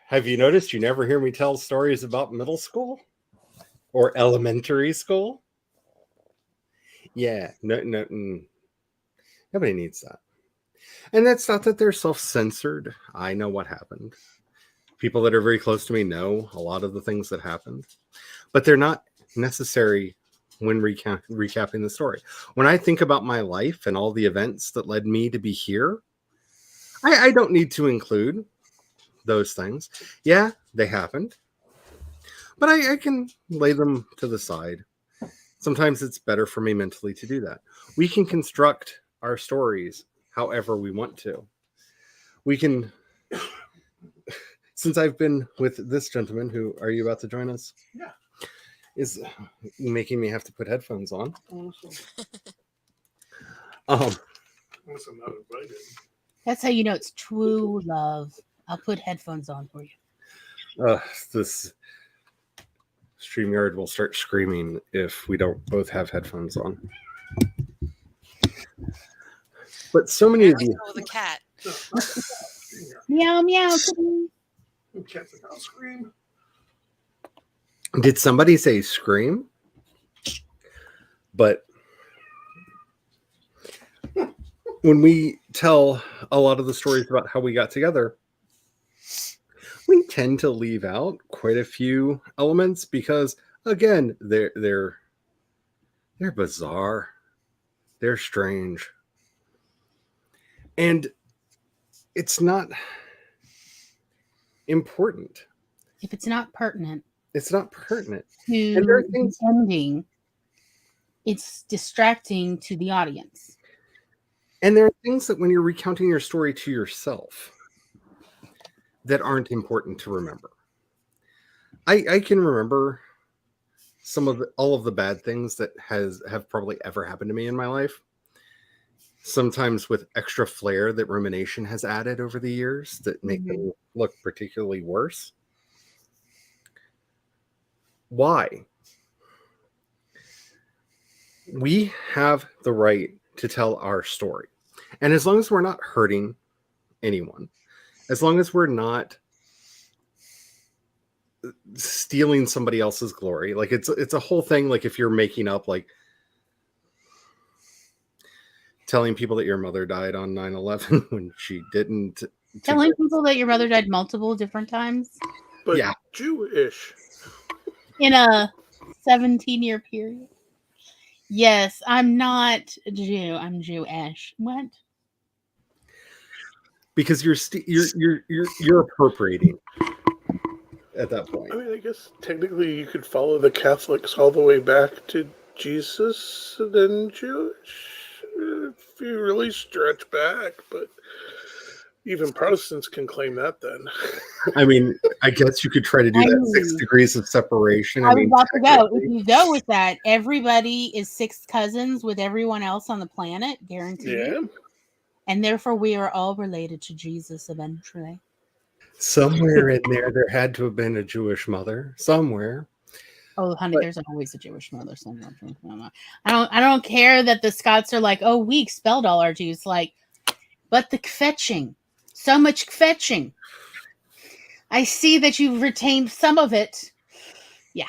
Speaker 1: Have you noticed you never hear me tell stories about middle school or elementary school? Yeah, nobody needs that. And that's not that they're self-censored. I know what happened. People that are very close to me know a lot of the things that happened, but they're not necessary when recapping the story. When I think about my life and all the events that led me to be here, I don't need to include those things. Yeah, they happened, but I can lay them to the side. Sometimes it's better for me mentally to do that. We can construct our stories however we want to. We can, since I've been with this gentleman, who are you about to join us?
Speaker 4: Yeah.
Speaker 1: Is making me have to put headphones on.
Speaker 4: Unless
Speaker 1: Um,
Speaker 4: I'm not invited.
Speaker 2: That's how you know it's true love. I'll put headphones on for you.
Speaker 1: this StreamYard will start screaming if we don't both have headphones on. But so many of you.
Speaker 3: The cat.
Speaker 2: Meow meow.
Speaker 4: Cats and house scream.
Speaker 1: Did somebody say scream? But when we tell a lot of the stories about how we got together, we tend to leave out quite a few elements because, again, they're bizarre, they're strange, and it's not important.
Speaker 2: If it's not pertinent,
Speaker 1: it's not pertinent
Speaker 2: to
Speaker 1: and there are things
Speaker 2: the ending, it's distracting to the audience.
Speaker 1: And there are things that when you're recounting your story to yourself that aren't important to remember. I can remember all of the bad things that have probably ever happened to me in my life. Sometimes with extra flair that rumination has added over the years that make them look particularly worse. Why? We have the right to tell our story. And as long as we're not hurting anyone, as long as we're not stealing somebody else's glory, like it's a whole thing. Like if you're making up, like telling people that your mother died on 9/11 when she didn't.
Speaker 2: Telling people that your mother died multiple different times.
Speaker 4: But
Speaker 1: yeah,
Speaker 4: Jewish.
Speaker 2: In a 17-year period. Yes, I'm not a Jew. I'm Jewish. What?
Speaker 1: Because you're appropriating at that point.
Speaker 4: I mean, I guess technically you could follow the Catholics all the way back to Jesus and then Jewish if you really stretch back, but even Protestants can claim that then.
Speaker 1: I mean, I guess you could try to do that 6 degrees of separation.
Speaker 2: I was about to go. If you go with that, everybody is sixth cousins with everyone else on the planet, guaranteed.
Speaker 4: Yeah.
Speaker 2: And therefore, we are all related to Jesus eventually.
Speaker 1: Somewhere in there had to have been a Jewish mother. Somewhere.
Speaker 2: Oh, honey, there's always a Jewish mother somewhere. I don't care that the Scots are like, oh, we expelled all our Jews. Like, but the kvetching. So much kvetching. I see that you've retained some of it. Yeah.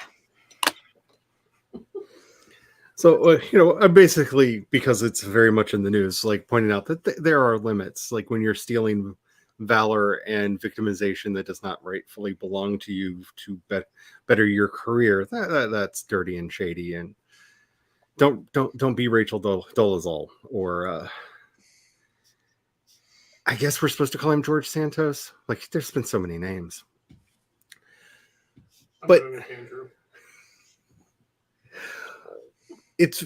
Speaker 1: So, basically, because it's very much in the news, like pointing out that there are limits. Like when you're stealing valor and victimization that does not rightfully belong to you to better your career, that's dirty and shady. And don't be Rachel Dolezal or I guess we're supposed to call him George Santos. Like there's been so many names, but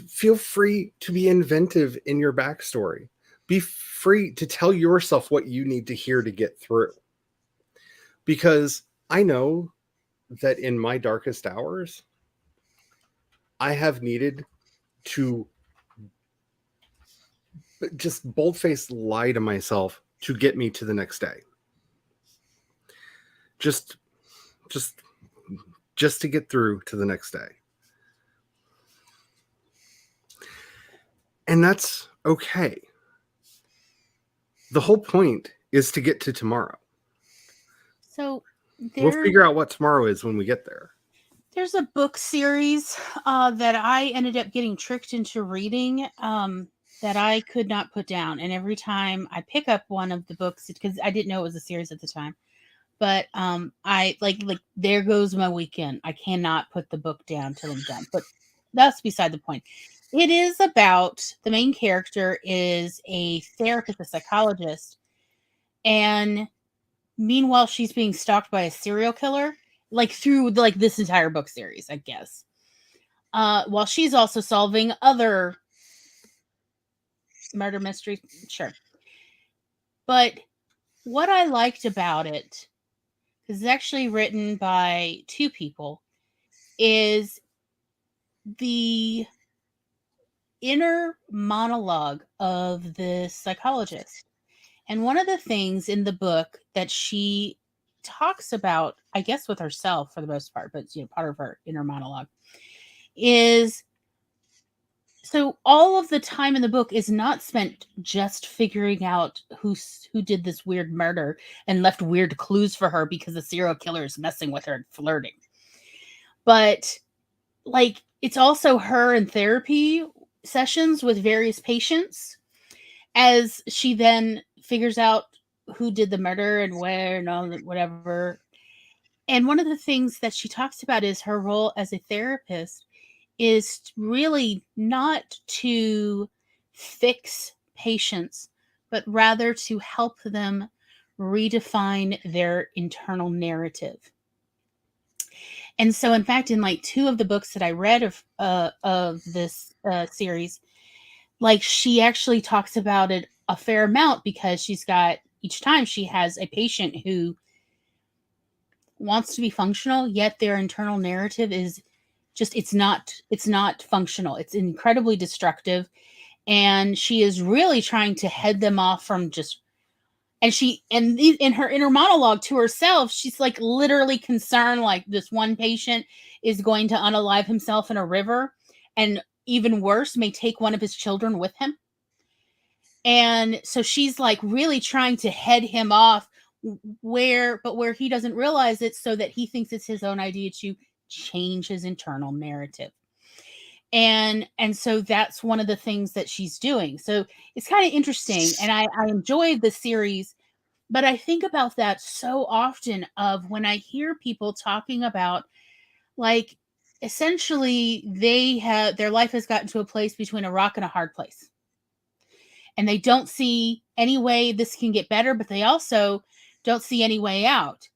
Speaker 1: feel free to be inventive in your backstory. Be free to tell yourself what you need to hear to get through. Because I know that in my darkest hours, I have needed to just bold-faced lie to myself to get me to the next day. Just to get through to the next day. And that's okay. The whole point is to get to tomorrow.
Speaker 2: So
Speaker 1: we'll figure out what tomorrow is when we get there.
Speaker 2: There's a book series that I ended up getting tricked into reading that I could not put down. And every time I pick up one of the books, because I didn't know it was a series at the time, But I like there goes my weekend. I cannot put the book down till I'm done. But that's beside the point. It is about the main character is a therapist, a psychologist, and meanwhile she's being stalked by a serial killer, like through like this entire book series, I guess. While she's also solving other murder mysteries, sure. But what I liked about it, because it's actually written by two people, is the inner monologue of the psychologist. And one of the things in the book that she talks about, I guess with herself for the most part, but part of her inner monologue is, so all of the time in the book is not spent just figuring out who did this weird murder and left weird clues for her because the serial killer is messing with her and flirting. But like it's also her in therapy sessions with various patients as she then figures out who did the murder and where and all that, whatever. And one of the things that she talks about is her role as a therapist is really not to fix patients, but rather to help them redefine their internal narrative. And so, in fact, in like two of the books that I read of this series, like she actually talks about it a fair amount because she's got each time she has a patient who wants to be functional, yet their internal narrative is just it's not functional. It's incredibly destructive, and she is really trying to head them off from just. And she and in her inner monologue to herself, she's like literally concerned, like this one patient is going to unalive himself in a river, and even worse, may take one of his children with him. And so she's like really trying to head him off where he doesn't realize it, so that he thinks it's his own idea to change his internal narrative. And so that's one of the things that she's doing. So it's kind of interesting. And I enjoyed the series, but I think about that so often of when I hear people talking about like essentially their life has gotten to a place between a rock and a hard place. And they don't see any way this can get better, but they also don't see any way out.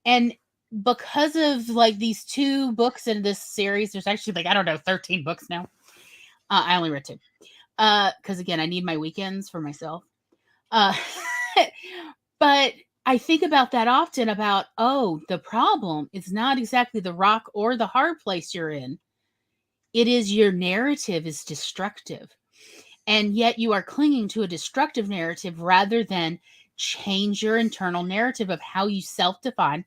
Speaker 2: And because of like these two books in this series, there's actually like, I don't know, 13 books now. I only read two. Because again, I need my weekends for myself. But I think about that often about, the problem is not exactly the rock or the hard place you're in. It is your narrative is destructive. And yet you are clinging to a destructive narrative rather than change your internal narrative of how you self-define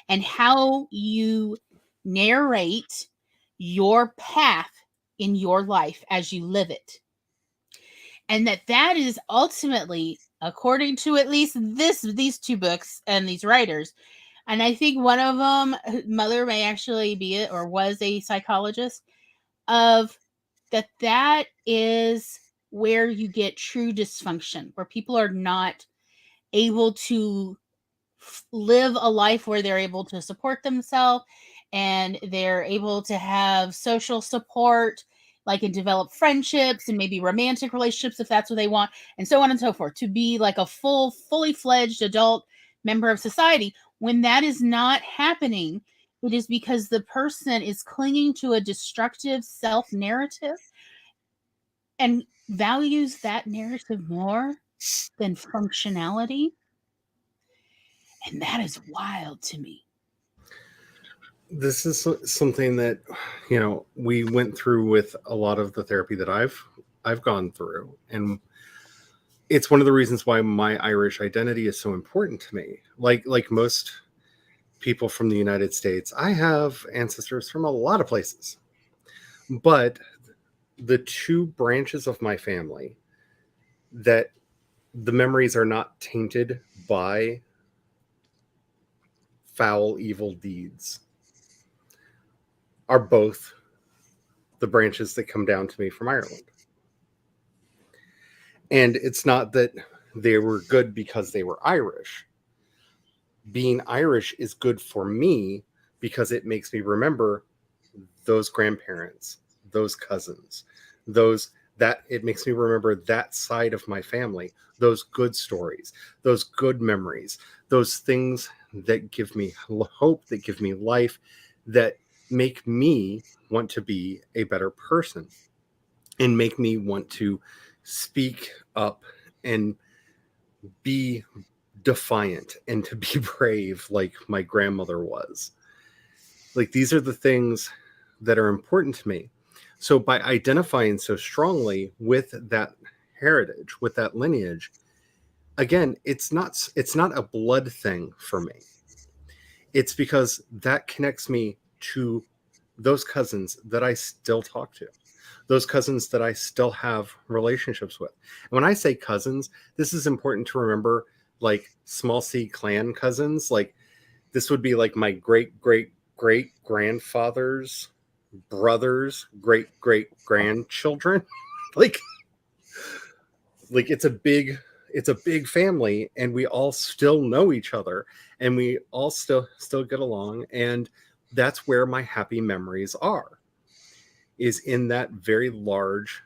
Speaker 2: and how you narrate your path in your life as you live it. And that is ultimately, according to at least these two books and these writers, and I think one of them, mother may actually be it or was a psychologist, of that is where you get true dysfunction, where people are not able to live a life where they're able to support themselves and they're able to have social support, like and develop friendships and maybe romantic relationships if that's what they want, and so on and so forth, to be like a fully fledged adult member of society. When that is not happening, it is because the person is clinging to a destructive self narrative and values that narrative more than functionality. And that is wild to me.
Speaker 1: This is something that, we went through with a lot of the therapy that I've gone through. And it's one of the reasons why my Irish identity is so important to me. Like most people from the United States, I have ancestors from a lot of places. But the two branches of my family that the memories are not tainted by foul, evil deeds are both the branches that come down to me from Ireland. And it's not that they were good because they were Irish, being Irish is good for me because it makes me remember those grandparents, those cousins, those that it makes me remember that side of my family, those good stories, those good memories, those things that give me hope, that give me life, that make me want to be a better person and make me want to speak up and be defiant and to be brave like my grandmother was. Like, these are the things that are important to me. So by identifying so strongly with that heritage, with that lineage, again, it's not a blood thing for me. It's because that connects me to those cousins that I still talk to, those cousins that I still have relationships with. And when I say cousins, this is important to remember, like small c clan cousins. Like, this would be like my great great great grandfather's brothers, great great grandchildren. like it's a big family, and we all still know each other, and we all still get along, and that's where my happy memories are, is in that very large,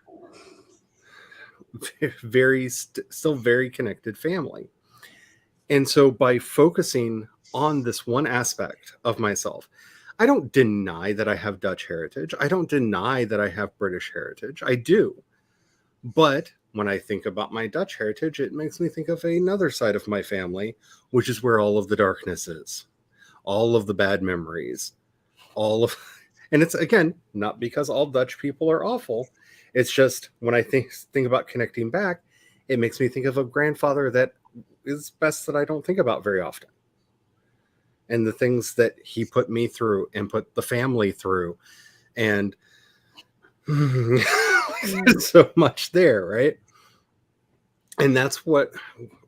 Speaker 1: still very connected family. And so by focusing on this one aspect of myself, I don't deny that I have Dutch heritage. I don't deny that I have British heritage. I do. But when I think about my Dutch heritage, it makes me think of another side of my family, which is where all of the darkness is, all of the bad memories, and it's, again, not because all Dutch people are awful. It's just when I think about connecting back, it makes me think of a grandfather that is best that I don't think about very often. And the things that he put me through and put the family through. And there's so much there, right? And that's what,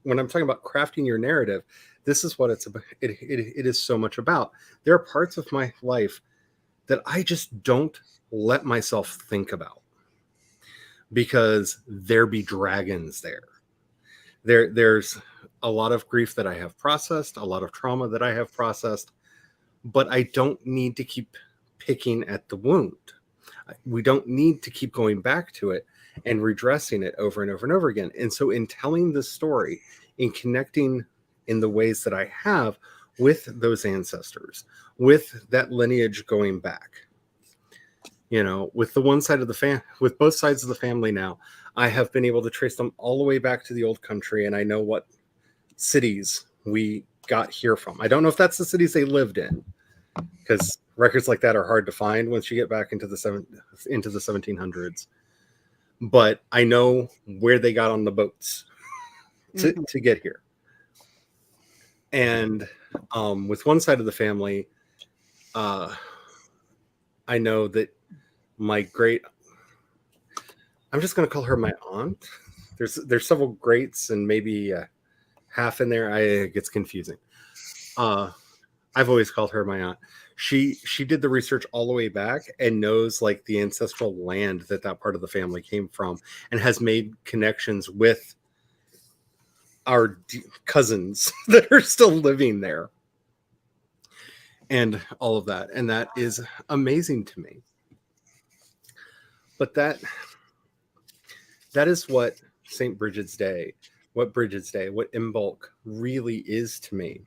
Speaker 1: when I'm talking about crafting your narrative, this is what it's about. It is so much about. There are parts of my life that I just don't let myself think about because there be dragons there. There's a lot of grief that I have processed, a lot of trauma that I have processed, but I don't need to keep picking at the wound. We don't need to keep going back to it and redressing it over and over and over again. And so in telling this story, in connecting in the ways that I have with those ancestors, with that lineage going back, with the one side of the with both sides of the family now, I have been able to trace them all the way back to the old country, and I know what cities we got here from. I don't know if that's the cities they lived in, because records like that are hard to find once you get back into the 1700s. But I know where they got on the boats to get here. And with one side of the family, I know that I'm just going to call her my aunt. There's several greats and maybe half in there. It gets confusing. I've always called her my aunt. She did the research all the way back and knows like the ancestral land that part of the family came from, and has made connections with our cousins that are still living there and all of that. And that is amazing to me. But that is what St. Brigid's Day, what Imbolc really is to me,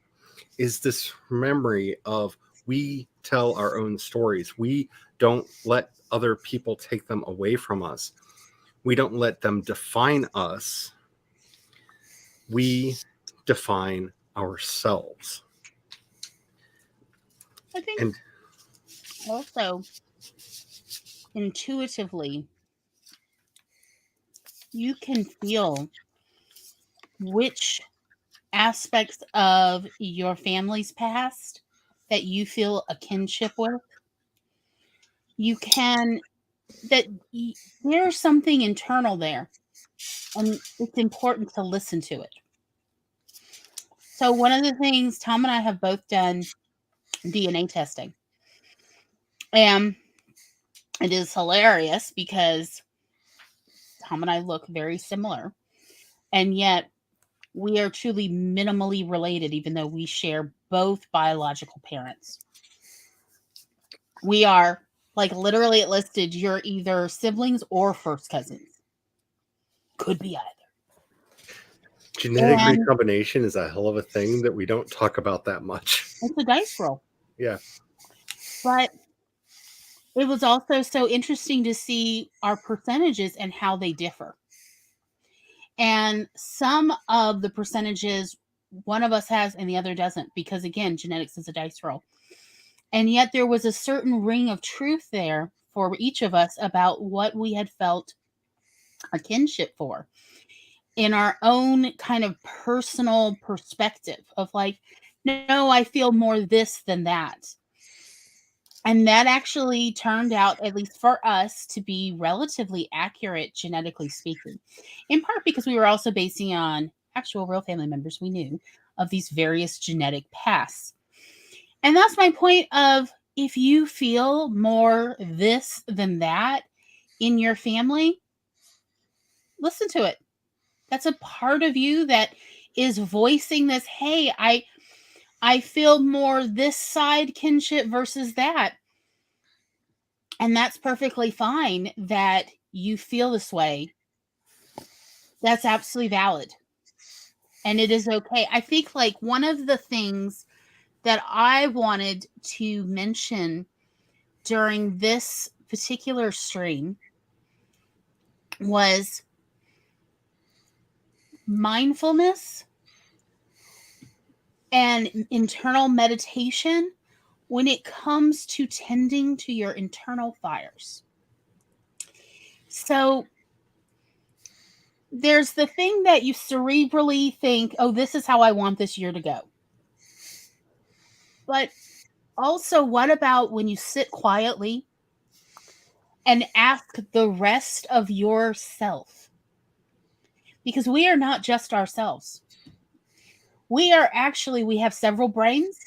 Speaker 1: is this memory of, we tell our own stories. We don't let other people take them away from us. We don't let them define us. We define ourselves.
Speaker 2: I think also intuitively, you can feel which aspects of your family's past that you feel a kinship with. There's something internal there, and it's important to listen to it. So one of the things, Tom and I have both done DNA testing, and it is hilarious because Tom and I look very similar, and yet we are truly minimally related, even though we share both biological parents. We are, like, literally it listed, you're either siblings or first cousins. Could be either.
Speaker 1: Genetic
Speaker 2: And
Speaker 1: recombination is a hell of a thing that we don't talk about that much.
Speaker 2: it's a dice roll.
Speaker 1: Yeah.
Speaker 2: But it was also so interesting to see our percentages and how they differ. And some of the percentages one of us has and the other doesn't, because again, genetics is a dice roll. And yet there was a certain ring of truth there for each of us about what we had felt a kinship for in our own kind of personal perspective of like, no, I feel more this than that. And that actually turned out, at least for us, to be relatively accurate, genetically speaking, in part because we were also basing on actual real family members we knew of these various genetic paths. And that's my point of, if you feel more this than that in your family, listen to it. That's a part of you that is voicing this, hey, I feel more this side kinship versus that. And that's perfectly fine that you feel this way. That's absolutely valid. And it is okay. I think like one of the things that I wanted to mention during this particular stream was mindfulness and internal meditation when it comes to tending to your internal fires. So there's the thing that you cerebrally think, oh, this is how I want this year to go. But also, what about when you sit quietly and ask the rest of yourself? Because we are not just ourselves. We have several brains.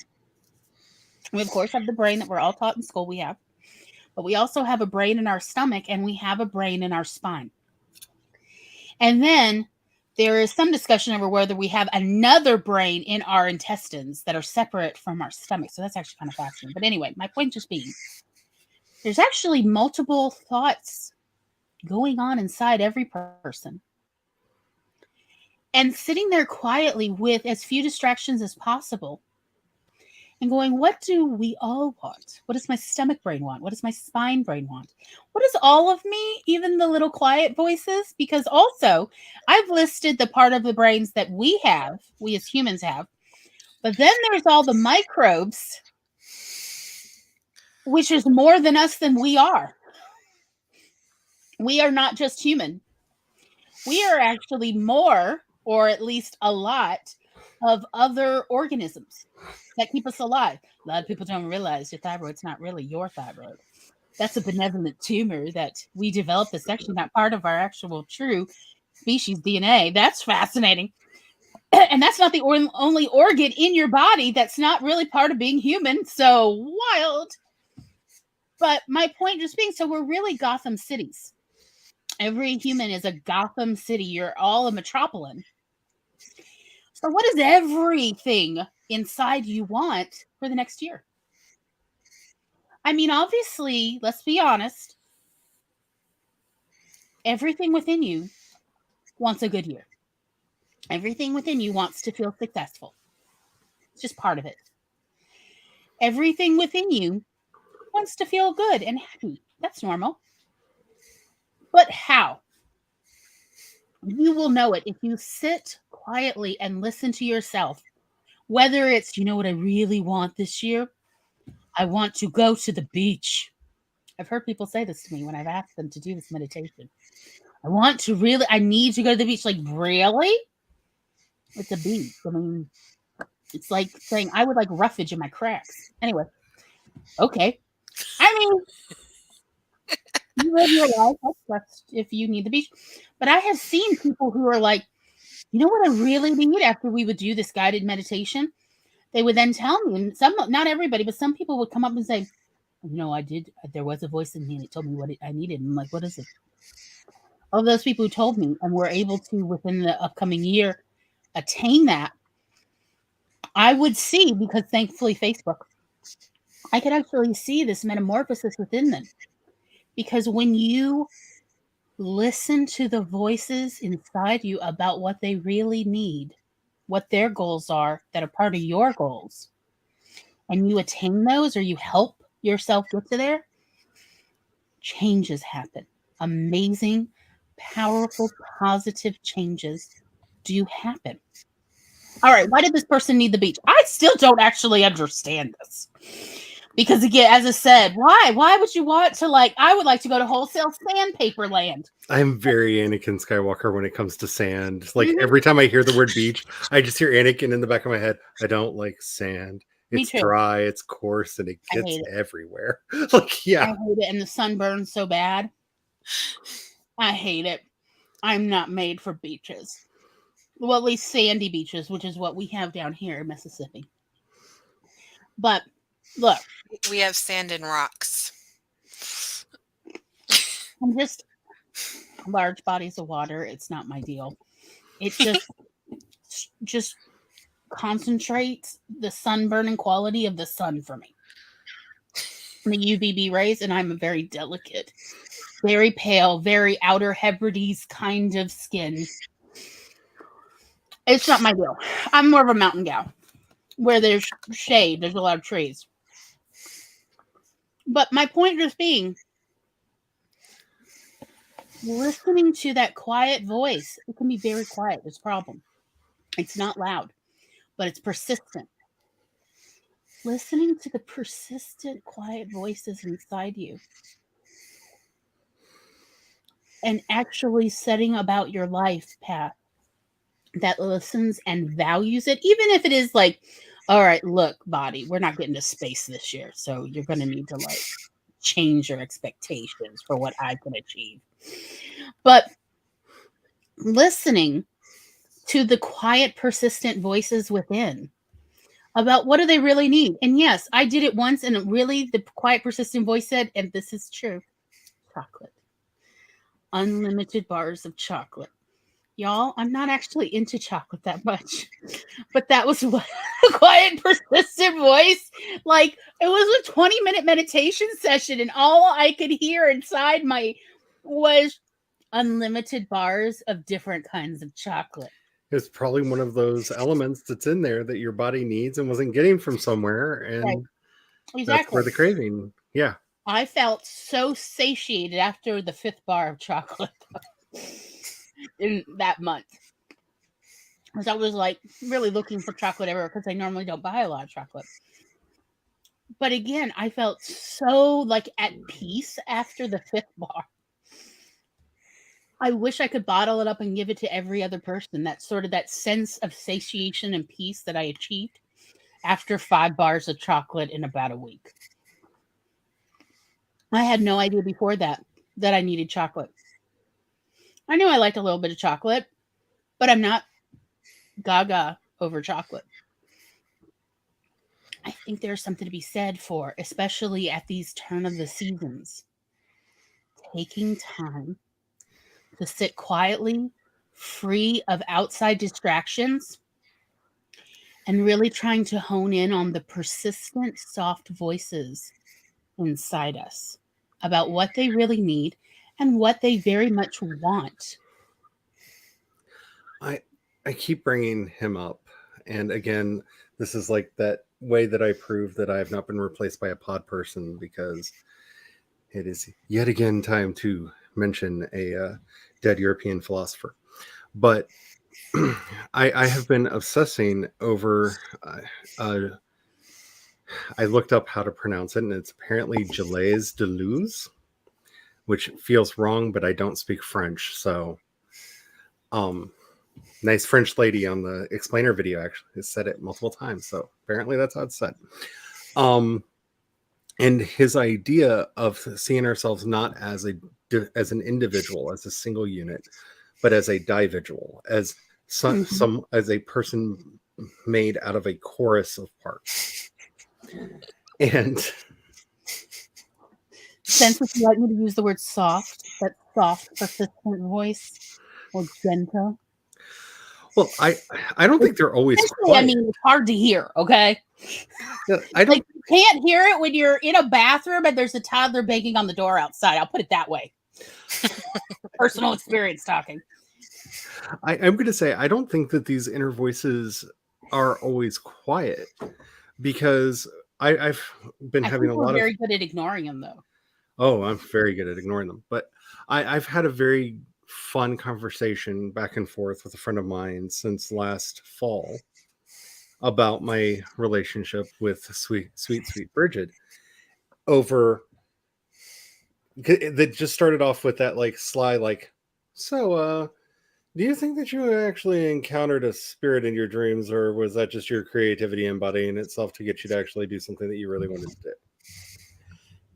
Speaker 2: We, of course, have the brain that we're all taught in school we have. But we also have a brain in our stomach, and we have a brain in our spine. And then there is some discussion over whether we have another brain in our intestines that are separate from our stomach. So that's actually kind of fascinating. But anyway, my point just being, there's actually multiple thoughts going on inside every person. And sitting there quietly with as few distractions as possible and going, what do we all want? What does my stomach brain want? What does my spine brain want? What does all of me, even the little quiet voices? Because also, I've listed the part of the brains that we as humans have, but then there's all the microbes, which is more than us than we are. We are not just human. We are actually more, or at least a lot, of other organisms that keep us alive. A lot of people don't realize your thyroid's not really your thyroid. That's a benevolent tumor that we developed that's actually not part of our actual true species DNA. That's fascinating. And that's not the only organ in your body that's not really part of being human. So wild. But my point just being, so we're really Gotham cities. Every human is a Gotham city. You're all a metropolitan. So what is everything inside you want for the next year? I mean, obviously, let's be honest. Everything within you wants a good year. Everything within you wants to feel successful. It's just part of it. Everything within you wants to feel good and happy. That's normal. But how? You will know it if you sit quietly and listen to yourself. Whether it's, you know what I really want this year? I want to go to the beach. I've heard people say this to me when I've asked them to do this meditation. I need to go to the beach. Like, really? It's a beach. I mean, it's like saying I would like roughage in my cracks. Anyway, okay. I mean, you live your life. That's if you need the beach. But I have seen people who are like, you know what I really need after we would do this guided meditation? They would then tell me, and not everybody, but some people would come up and say, you know, there was a voice in me and it told me what I needed. And I'm like, what is it? All those people who told me and were able to, within the upcoming year, attain that, I would see, because thankfully Facebook, I could actually see this metamorphosis within them. Because when you listen to the voices inside you about what they really need, what their goals are that are part of your goals, and you attain those or you help yourself get to there, changes happen. Amazing, powerful, positive changes do happen. All right, why did this person need the beach? I still don't actually understand this. Because again, as I said, why? Why would you want to, like, I would like to go to wholesale sandpaper land.
Speaker 1: I'm very Anakin Skywalker when it comes to sand. Like every time I hear the word beach, I just hear Anakin in the back of my head. I don't like sand.
Speaker 2: Me
Speaker 1: It's
Speaker 2: too.
Speaker 1: dry, it's coarse, and it
Speaker 2: I
Speaker 1: gets
Speaker 2: hate it.
Speaker 1: everywhere. Like, yeah.
Speaker 2: I hate it, and the sun burns so bad. I hate it. I'm not made for beaches. Well, at least sandy beaches, which is what we have down here in Mississippi. But look,
Speaker 3: We have sand and rocks.
Speaker 2: I'm just large bodies of water. It's not my deal. It just concentrates the sunburning quality of the sun for me. The UVB rays, and I'm a very delicate, very pale, very outer Hebrides kind of skin. It's not my deal. I'm more of a mountain gal where there's shade, there's a lot of trees. But my point just being, listening to that quiet voice, it can be very quiet. There's a problem. It's not loud, but it's persistent. Listening to the persistent, quiet voices inside you and actually setting about your life path that listens and values it, even if it is like, all right, look, body, we're not getting to space this year, so you're going to need to like change your expectations for what I can achieve. But listening to the quiet, persistent voices within about what do they really need. And yes, I did it once, and really the quiet, persistent voice said, and this is true, chocolate. Unlimited bars of chocolate. Y'all, I'm not actually into chocolate that much, but that was what a quiet, persistent voice. Like, it was a 20-minute meditation session, and all I could hear inside my was unlimited bars of different kinds of chocolate.
Speaker 1: It's probably one of those elements that's in there that your body needs and wasn't getting from somewhere. And
Speaker 2: Right.
Speaker 1: that's
Speaker 2: Exactly.
Speaker 1: where the craving. Yeah.
Speaker 2: I felt so satiated after the 5th bar of chocolate in that month. Because I was like really looking for chocolate everywhere, because I normally don't buy a lot of chocolate. But again, I felt so like at peace after the 5th bar. I wish I could bottle it up and give it to every other person. That sort of that sense of satiation and peace that I achieved after 5 bars of chocolate in about a week. I had no idea before that I needed chocolate. I knew I liked a little bit of chocolate, but I'm not gaga over chocolate. I think there's something to be said for, especially at these turn of the seasons, taking time to sit quietly, free of outside distractions, and really trying to hone in on the persistent, soft voices inside us about what they really need and what they very much want.
Speaker 1: I keep bringing him up. And again, this is like that way that I prove that I have not been replaced by a pod person, because it is yet again time to mention a dead European philosopher. But I have been obsessing over, I looked up how to pronounce it, and it's apparently Gilles Deleuze, which feels wrong, but I don't speak French. So, nice French lady on the explainer video actually has said it multiple times. So apparently that's how it's said. And his idea of seeing ourselves not as an individual, as a single unit, but as a dividual, as some as a person made out of a chorus of parts. And
Speaker 2: Sense, would you like me to use the word soft? That soft, persistent voice, or gentle?
Speaker 1: Well, I don't think they're always
Speaker 2: Essentially,
Speaker 1: quiet.
Speaker 2: I mean, it's hard to hear. Okay,
Speaker 1: I don't.
Speaker 2: like you can't hear it when you're in a bathroom and there's a toddler banging on the door outside. I'll put it that way. Personal experience talking.
Speaker 1: I'm going to say I don't think that these inner voices are always quiet, because I've been
Speaker 2: I
Speaker 1: having
Speaker 2: think
Speaker 1: a
Speaker 2: we're
Speaker 1: lot of.
Speaker 2: very good at ignoring them, though.
Speaker 1: Oh, I'm very good at ignoring them. But I've had a very fun conversation back and forth with a friend of mine since last fall about my relationship with sweet Brigid, over that just started off with that like sly like, so do you think that you actually encountered a spirit in your dreams, or was that just your creativity embodying itself to get you to actually do something that you really wanted to do?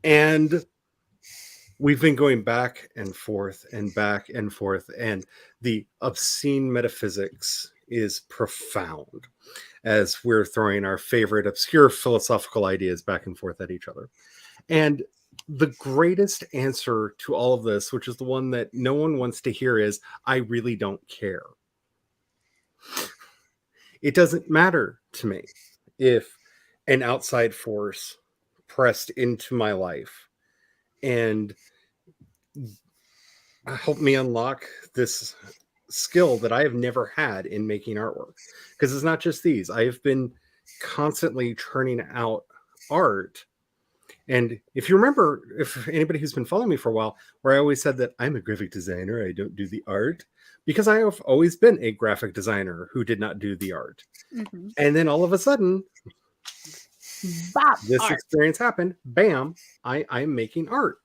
Speaker 1: And we've been going back and forth and back and forth, and the obscene metaphysics is profound as we're throwing our favorite obscure philosophical ideas back and forth at each other. And the greatest answer to all of this, which is the one that no one wants to hear, is I really don't care. It doesn't matter to me if an outside force pressed into my life and helped me unlock this skill that I have never had in making artwork. Because it's not just these. I have been constantly churning out art. And if you remember, if anybody who's been following me for a while, where I always said that I'm a graphic designer, I don't do the art, because I have always been a graphic designer who did not do the art.
Speaker 2: Mm-hmm.
Speaker 1: And then all of a sudden,
Speaker 2: Bop,
Speaker 1: this
Speaker 2: art.
Speaker 1: experience happened. Bam, I'm making art.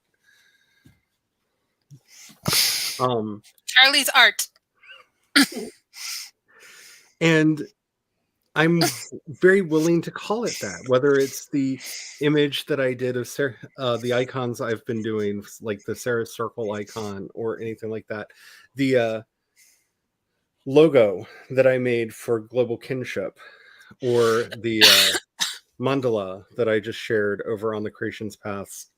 Speaker 3: Charlie's art.
Speaker 1: And I'm very willing to call it that, whether it's the image that I did of the icons I've been doing, like the Sarah Circle icon or anything like that. The logo that I made for Global Kinship, or the mandala that I just shared over on the Creations Paths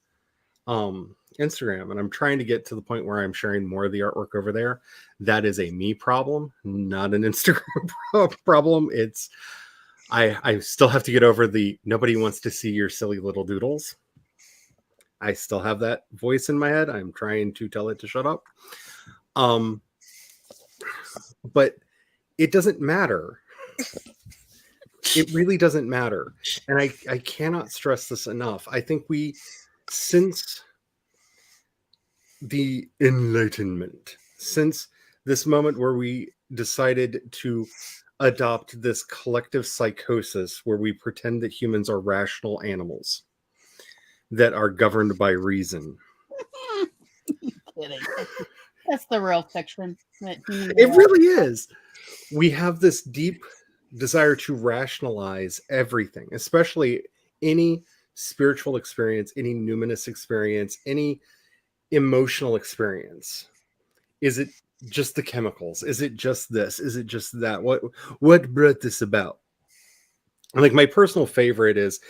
Speaker 1: Instagram. And I'm trying to get to the point where I'm sharing more of the artwork over there. That is a me problem, not an Instagram problem. It's I still have to get over the nobody wants to see your silly little doodles. I still have that voice in my head. I'm trying to tell it to shut up. But it doesn't matter. It really doesn't matter. And I cannot stress this enough. I think since the Enlightenment, since this moment where we decided to adopt this collective psychosis where we pretend that humans are rational animals that are governed by reason.
Speaker 2: Kidding. That's the real fiction.
Speaker 1: It really is. We have this deep desire to rationalize everything, especially any spiritual experience, any numinous experience, any emotional experience. Is it just the chemicals? Is it just this? Is it just that? What brought this about? And like my personal favorite is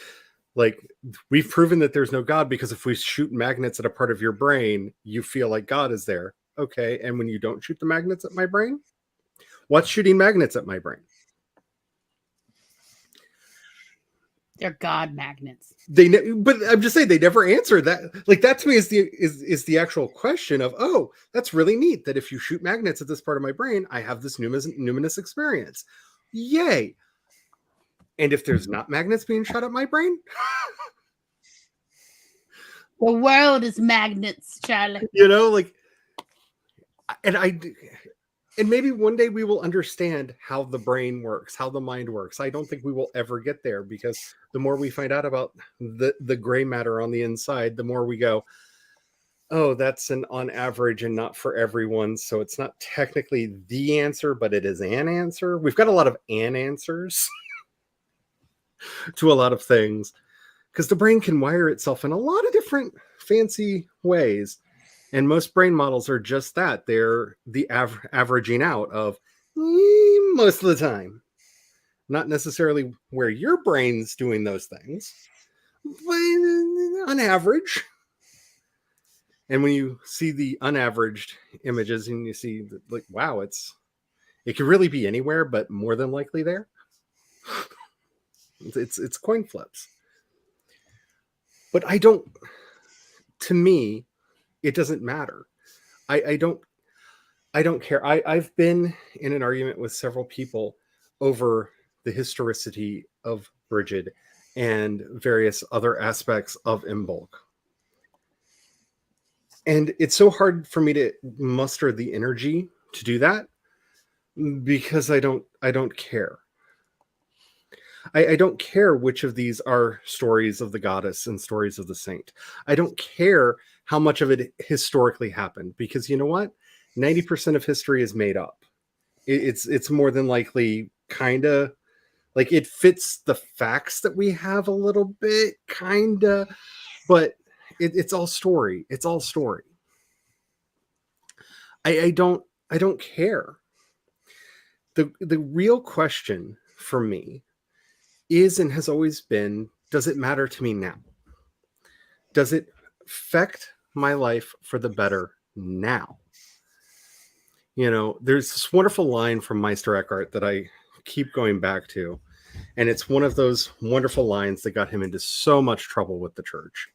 Speaker 1: like, we've proven that there's no God because if we shoot magnets at a part of your brain, you feel like God is there. Okay. And when you don't shoot the magnets at my brain, what's shooting magnets at my brain?
Speaker 2: They're God magnets.
Speaker 1: But I'm just saying they never answer that. Like that to me is the actual question of, oh, that's really neat that if you shoot magnets at this part of my brain, I have this numinous experience. Yay. And if there's not magnets being shot at my brain,
Speaker 2: the world is magnets, Charlie.
Speaker 1: you know, like, and maybe one day we will understand how the brain works, how the mind works. I don't think we will ever get there, because the more we find out about the gray matter on the inside, the more we go, oh, that's on average and not for everyone. So it's not technically the answer, but it is an answer. We've got a lot of answers to a lot of things, because the brain can wire itself in a lot of different fancy ways. And most brain models are just that. They're the averaging out of most of the time. Not necessarily where your brain's doing those things, but on average. And when you see the unaveraged images and you see like, wow, it's It could really be anywhere, but more than likely there. It's coin flips. But to me, it doesn't matter. I don't care. I've been in an argument with several people over the historicity of Brigid and various other aspects of Imbolc. And it's so hard for me to muster the energy to do that because I don't care. I don't care which of these are stories of the goddess and stories of the saint. I don't care how much of it historically happened, because you know what? 90% of history is made up. It's more than likely kind of like it fits the facts that we have a little bit, kind of, but it's all story. It's all story. I don't care. The real question for me is and has always been, does it matter to me now? Does it affect my life for the better now? You know, there's this wonderful line from Meister Eckhart that I keep going back to, and it's one of those wonderful lines that got him into so much trouble with the church.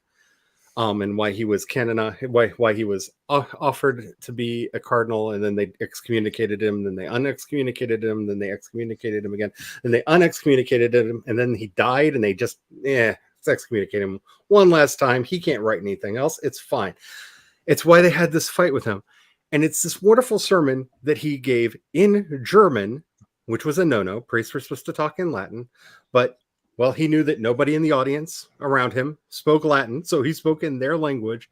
Speaker 1: And why he was why he was offered to be a cardinal, and then they excommunicated him, then they unexcommunicated him, then they excommunicated him again, and they unexcommunicated him, and then he died, and they just let's excommunicate him one last time. He can't write anything else. It's fine. It's why they had this fight with him, and it's this wonderful sermon that he gave in German, which was a no-no. Priests were supposed to talk in Latin, but well, he knew that nobody in the audience around him spoke Latin, so he spoke in their language.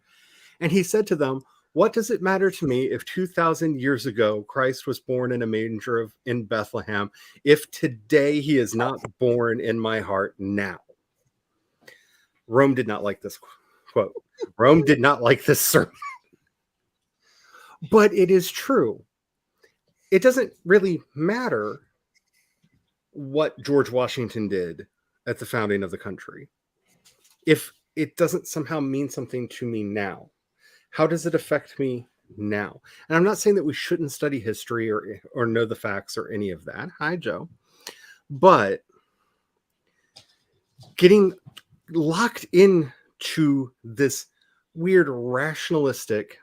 Speaker 1: And he said to them, what does it matter to me if 2,000 years ago Christ was born in a manger in Bethlehem, if today he is not born in my heart now? Rome did not like this quote. Rome did not like this sermon. But it is true. It doesn't really matter what George Washington did at the founding of the country if it doesn't somehow mean something to me now. How does it affect me now? And I'm not saying that we shouldn't study history or know the facts or any of that. Hi, Joe. But getting locked into this weird rationalistic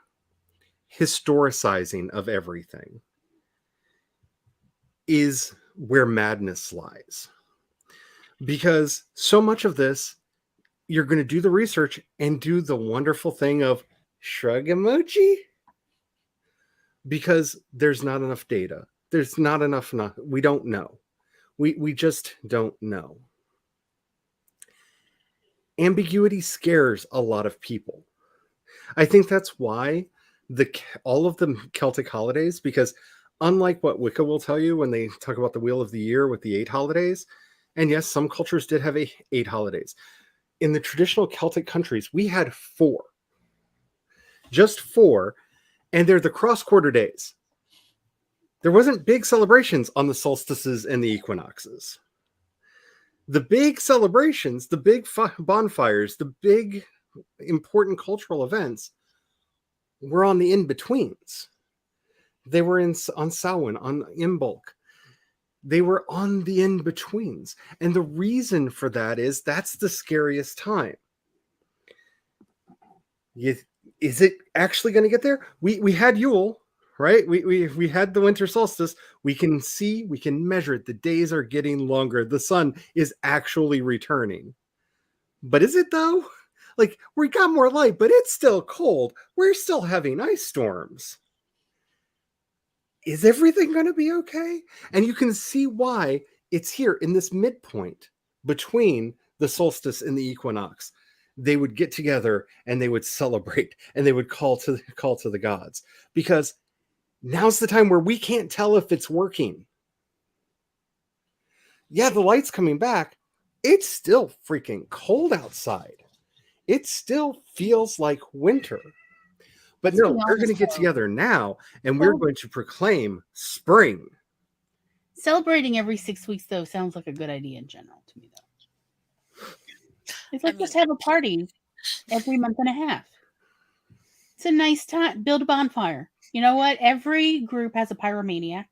Speaker 1: historicizing of everything is where madness lies. Because so much of this, you're going to do the research and do the wonderful thing of shrug emoji, because there's not enough data. There's not enough. We don't know. We just don't know. Ambiguity scares a lot of people. I think that's why all of the Celtic holidays, because unlike what Wicca will tell you when they talk about the Wheel of the Year with the 8 holidays, and yes, some cultures did have 8 holidays. In the traditional Celtic countries, we had 4. Just 4, and they're the cross-quarter days. There wasn't big celebrations on the solstices and the equinoxes. The big celebrations, the big bonfires, the big important cultural events were on the in-betweens. They were on Samhain, on Imbolc. They were on the in-betweens. And the reason for that is that's the scariest time. Is it actually going to get there? We had Yule, right? We had the winter solstice. We can see, we can measure it. The days are getting longer. The sun is actually returning. But is it though? Like, we got more light, but it's still cold. We're still having ice storms. Is everything going to be okay? And you can see why it's here in this midpoint between the solstice and the equinox. They would get together and they would celebrate and they would call to the gods, because now's the time where we can't tell if it's working. Yeah, the light's coming back. It's still freaking cold outside. It still feels like winter. But no, we're going to get together now and we're going to proclaim spring.
Speaker 2: Celebrating every 6 weeks, though, sounds like a good idea in general to me, though. It's like just have a party every month and a half. It's a nice time. Build a bonfire. You know what? Every group has a pyromaniac.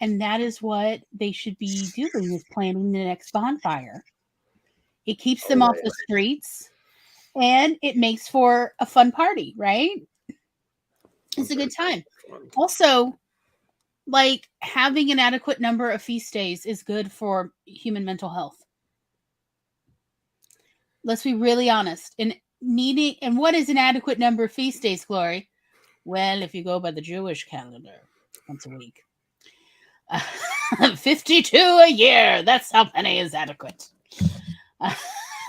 Speaker 2: And that is what they should be doing, is planning the next bonfire. It keeps them off the streets, and it makes for a fun party, right? It's a good time. Also, like, having an adequate number of feast days is good for human mental health. Let's be really honest. And what is an adequate number of feast days, Glory? Well, if you go by the Jewish calendar, once a week. 52 a year. That's how many is adequate. 1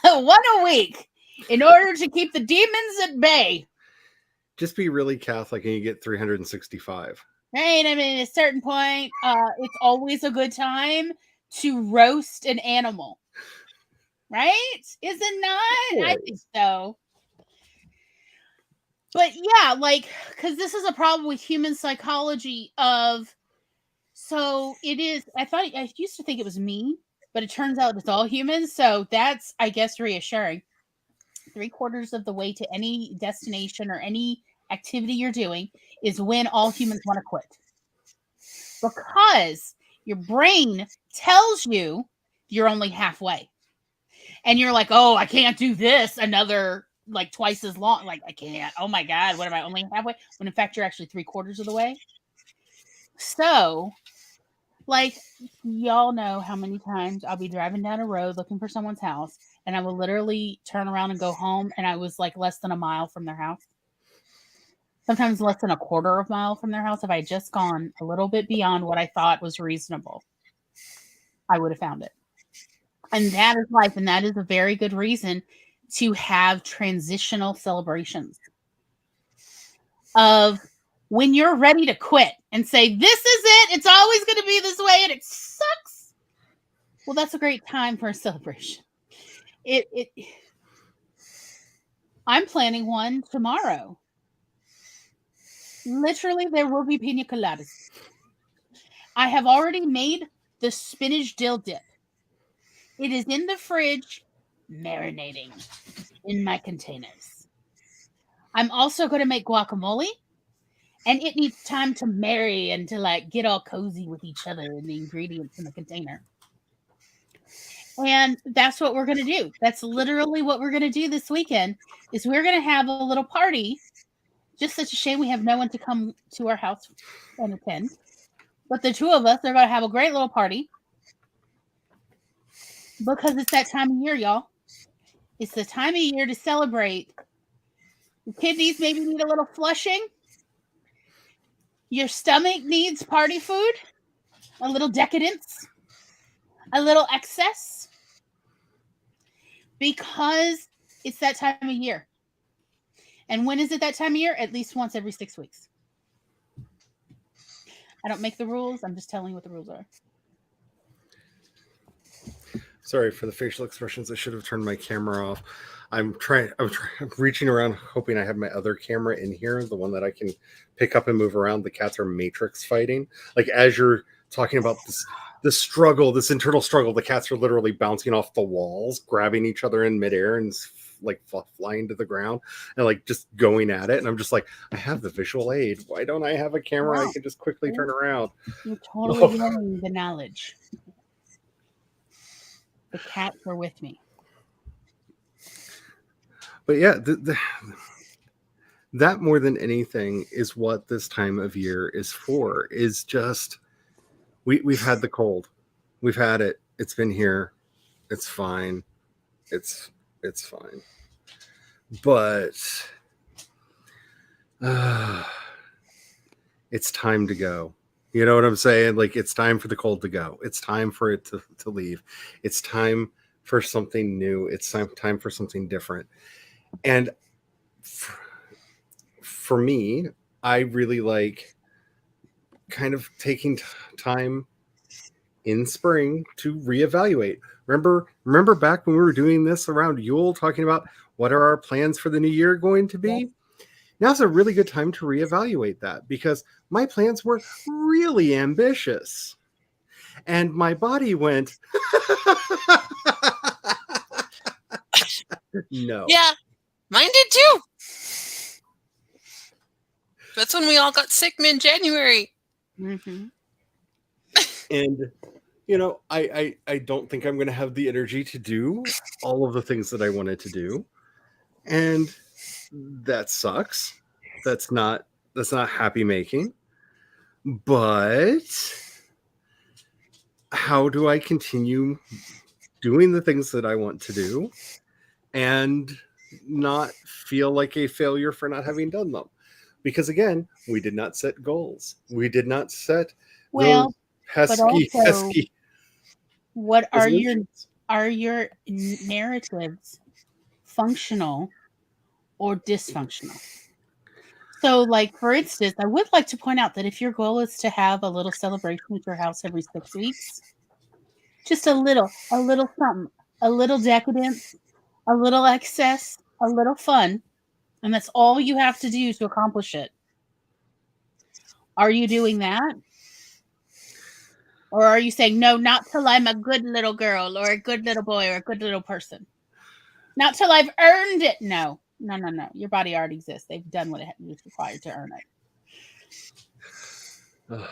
Speaker 2: a week in order to keep the demons at bay.
Speaker 1: Just be really Catholic and you get 365.
Speaker 2: Right? I mean, at a certain point, it's always a good time to roast an animal. Right? Is it not? I think so. But yeah, like, because this is a problem with human psychology of, so it is, I used to think it was me, but it turns out it's all humans. So that's, I guess, reassuring. 3/4 of the way to any destination or any activity you're doing is when all humans want to quit. Because your brain tells you you're only halfway. And you're like, oh, I can't do this another, like, twice as long. Like, I can't. Oh my God, what am I, only halfway? When in fact, you're actually 3/4 of the way. So, like, y'all know how many times I'll be driving down a road looking for someone's house, and I will literally turn around and go home, and I was like less than a mile from their house. Sometimes less than a 1/4 of a mile from their house. If I had just gone a little bit beyond what I thought was reasonable, I would have found it. And that is life, and that is a very good reason to have transitional celebrations of when you're ready to quit and say, this is it, it's always going to be this way, and it sucks. Well, that's a great time for a celebration. I'm planning one tomorrow. Literally, there will be pina coladas. I have already made the spinach dill dip. It is in the fridge, marinating in my containers. I'm also going to make guacamole, and it needs time to marry and to, like, get all cozy with each other and the ingredients in the container. And that's what we're going to do. That's literally what we're going to do this weekend, is we're going to have a little party. Just such a shame we have no one to come to our house and attend. But the two of us are going to have a great little party. Because it's that time of year, y'all. It's the time of year to celebrate. The kidneys maybe need a little flushing. Your stomach needs party food. A little decadence. A little excess. Because it's that time of year. And when is it that time of year? At least once every 6 weeks. I don't make the rules. I'm just telling you what the rules are.
Speaker 1: Sorry for the facial expressions. I should have turned my camera off. I'm reaching around, hoping I have my other camera in here, the one that I can pick up and move around. The cats are matrix fighting. Like, as you're talking about this struggle, this internal struggle, the cats are literally bouncing off the walls, grabbing each other in midair and like flying to the ground and like just going at it. And I'm just like, I have the visual aid. Why don't I have a camera? Wow. I can just quickly turn around.
Speaker 2: You're totally getting the knowledge. The cats were with me.
Speaker 1: But yeah, that more than anything is what this time of year is for, is just, we've had the cold. We've had it. It's been here. It's fine. It's fine. But it's time to go. You know what I'm saying? Like, it's time for the cold to go. It's time for it to leave. It's time for something new. It's time for something different. And for me, I really like kind of taking time in spring to reevaluate. Remember back when we were doing this around Yule, talking about what are our plans for the new year going to be? Yeah. Now's a really good time to reevaluate that, because my plans were really ambitious. And my body went, no.
Speaker 3: Yeah, mine did too. That's when we all got sick mid-January.
Speaker 2: Mm-hmm.
Speaker 1: And I don't think I'm going to have the energy to do all of the things that I wanted to do, and that sucks. That's not happy making. But how do I continue doing the things that I want to do and not feel like a failure for not having done them? Because again, we did not set goals. We did not set
Speaker 2: Well,
Speaker 1: those pesky
Speaker 2: what are
Speaker 1: resolutions.
Speaker 2: your narratives functional or dysfunctional? So, like, for instance, I would like to point out that if your goal is to have a little celebration at your house every 6 weeks, just a little something, a little decadence, a little excess, a little fun, and that's all you have to do to accomplish it. Are you doing that? Or are you saying, no, not till I'm a good little girl or a good little boy or a good little person? Not till I've earned it. No. Your body already exists. They've done what is required to earn it.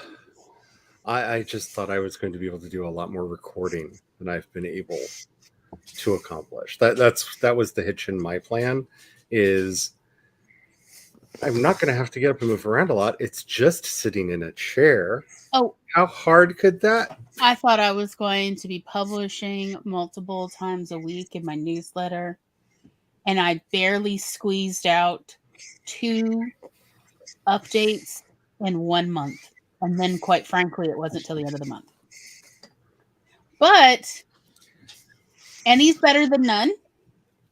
Speaker 1: I just thought I was going to be able to do a lot more recording than I've been able to accomplish. That was the hitch in my plan, is I'm not going to have to get up and move around a lot. It's just sitting in a chair.
Speaker 2: Oh,
Speaker 1: how hard could that?
Speaker 2: I thought I was going to be publishing multiple times a week in my newsletter, and I barely squeezed out 2 updates in 1 month. And then, quite frankly, it wasn't till the end of the month. But any's better than none.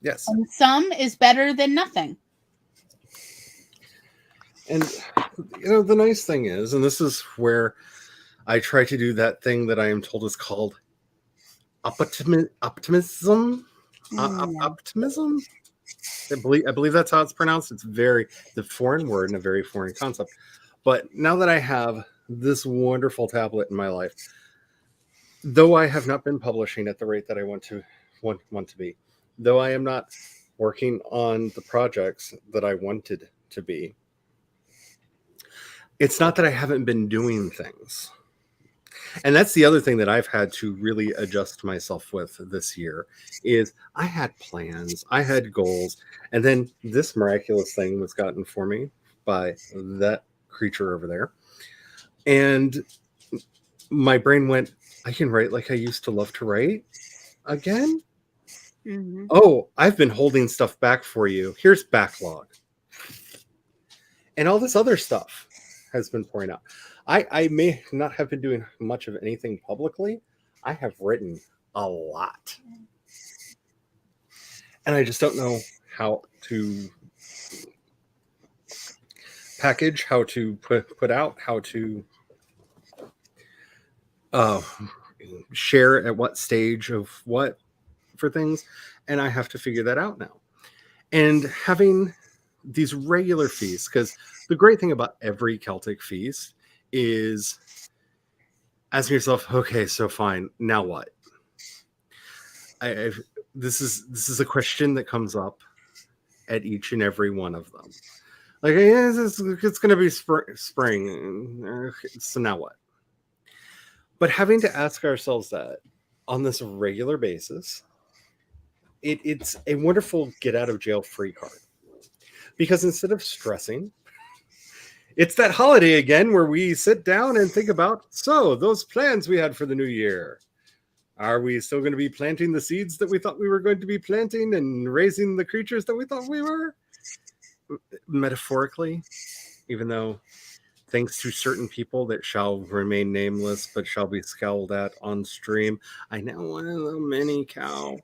Speaker 1: Yes.
Speaker 2: And some is better than nothing.
Speaker 1: And, the nice thing is, and this is where I try to do that thing that I am told is called optimism. Optimism? I believe that's how it's pronounced. It's the foreign word and a very foreign concept. But now that I have this wonderful tablet in my life, though I have not been publishing at the rate that I want to be, though I am not working on the projects that I wanted to be, it's not that I haven't been doing things. And that's the other thing that I've had to really adjust myself with this year, is I had plans, I had goals, and then this miraculous thing was gotten for me by that creature over there. And my brain went, I can write like I used to love to write again?
Speaker 2: Mm-hmm.
Speaker 1: Oh, I've been holding stuff back for you. Here's backlog. And all this other stuff has been pouring out. I may not have been doing much of anything publicly. I have written a lot. And I just don't know how to package, how to put out, how to share at what stage of what for things. And I have to figure that out now. And having these regular feasts, because the great thing about every Celtic feast is asking yourself, okay, so fine, now what? This is a question that comes up at each and every one of them. Like, yeah, it's going to be spring, so now what? But having to ask ourselves that on this regular basis, it's a wonderful get out of jail free card. Because instead of stressing, it's that holiday again where we sit down and think about, so those plans we had for the new year. Are we still going to be planting the seeds that we thought we were going to be planting and raising the creatures that we thought we were? Metaphorically, even though thanks to certain people that shall remain nameless but shall be scowled at on stream, I now want a little mini cow.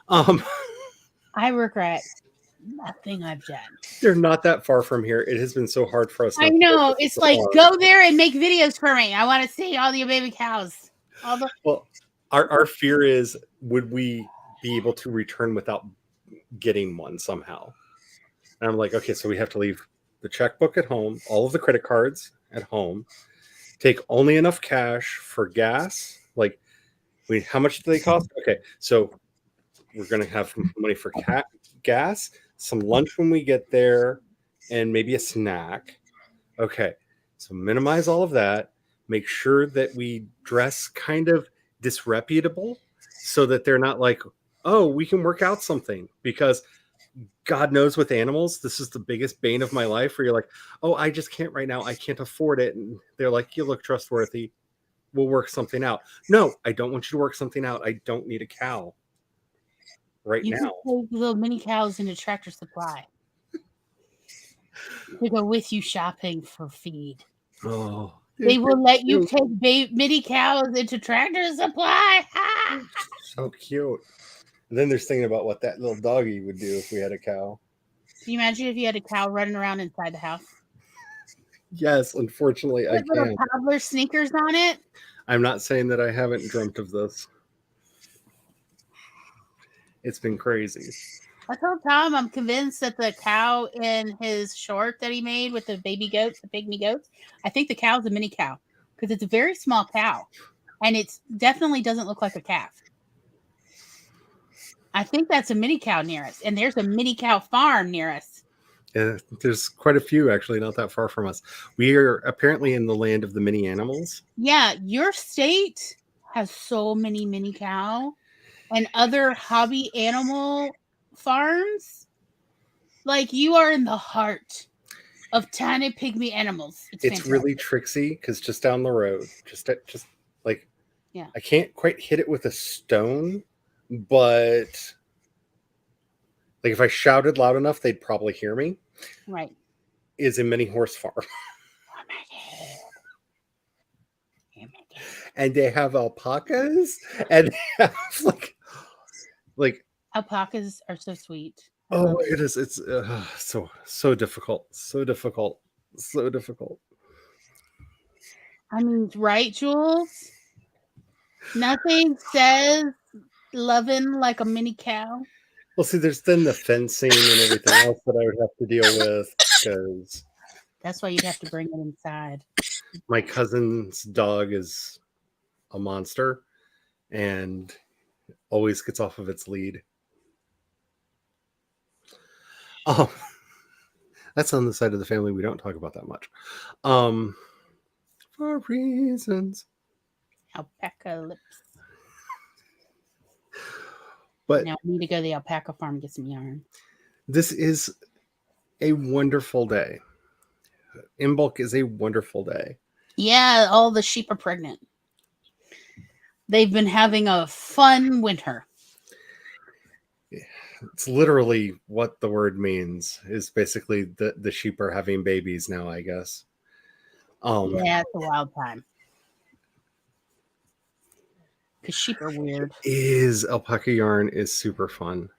Speaker 2: I regret nothing I've done.
Speaker 1: They're not that far from here. It has been so hard for us.
Speaker 2: I know. It's like, go there and make videos for me. I want to see all your baby cows.
Speaker 1: Well, our fear is, would we be able to return without getting one somehow? And I'm like, okay, so we have to leave the checkbook at home, all of the credit cards at home, take only enough cash for gas. Like, how much do they cost? Okay, so we're going to have money for gas, some lunch when we get there, and maybe a snack. Okay, so minimize all of that. make sure that we dress kind of disreputable so that they're not like, oh, we can work out something. Because God knows with animals, this is the biggest bane of my life where you're like, oh, I just can't right now. I can't afford it. And they're like, you look trustworthy. We'll work something out. No, I don't want you to work something out. I don't need a cow right
Speaker 2: You
Speaker 1: now.
Speaker 2: can take little mini cows into Tractor Supply to go with you shopping for feed.
Speaker 1: Oh,
Speaker 2: They will let you take mini cows into Tractor Supply.
Speaker 1: so cute. And then there's thinking about what that little doggy would do if we had a cow.
Speaker 2: Can you imagine if you had a cow running around inside the house?
Speaker 1: Yes, unfortunately, I
Speaker 2: Put little
Speaker 1: can.
Speaker 2: toddler sneakers on it.
Speaker 1: I'm not saying that I haven't dreamt of this. It's been crazy.
Speaker 2: I told Tom I'm convinced that the cow in his short that he made with the baby goats, the pygmy goats, I think the cow's a mini cow because it's a very small cow and it definitely doesn't look like a calf. I think that's a mini cow near us, and there's a mini cow farm near us.
Speaker 1: Yeah, there's quite a few actually, not that far from us. We are apparently in the land of the mini animals.
Speaker 2: Yeah, your state has so many mini cow and other hobby animal farms. Like you are in the heart of tiny pygmy animals. It's fantastic.
Speaker 1: Really tricksy because just down the road, just like,
Speaker 2: yeah,
Speaker 1: I can't quite hit it with a stone, but like if I shouted loud enough, they'd probably hear me.
Speaker 2: Right.
Speaker 1: Is a mini horse farm. And they have alpacas and they have like
Speaker 2: alpacas are so sweet.
Speaker 1: Oh, it is. It's so difficult. So difficult. So difficult.
Speaker 2: I mean, right, Jules? Nothing says loving like a mini cow.
Speaker 1: Well, see, there's then the fencing and everything else that I would have to deal with because
Speaker 2: that's why you'd have to bring it inside.
Speaker 1: My cousin's dog is a monster and always gets off of its lead. Oh, that's on the side of the family we don't talk about that much. For reasons.
Speaker 2: Alpaca lips.
Speaker 1: But
Speaker 2: now I need to go to the alpaca farm and get some yarn.
Speaker 1: This is a wonderful day. Imbolc is a wonderful day.
Speaker 2: Yeah, all the sheep are pregnant. They've been having a fun winter.
Speaker 1: It's literally what the word means, is basically the sheep are having babies now, I guess.
Speaker 2: Yeah, it's a wild time. Because sheep are weird.
Speaker 1: Alpaca yarn is super fun.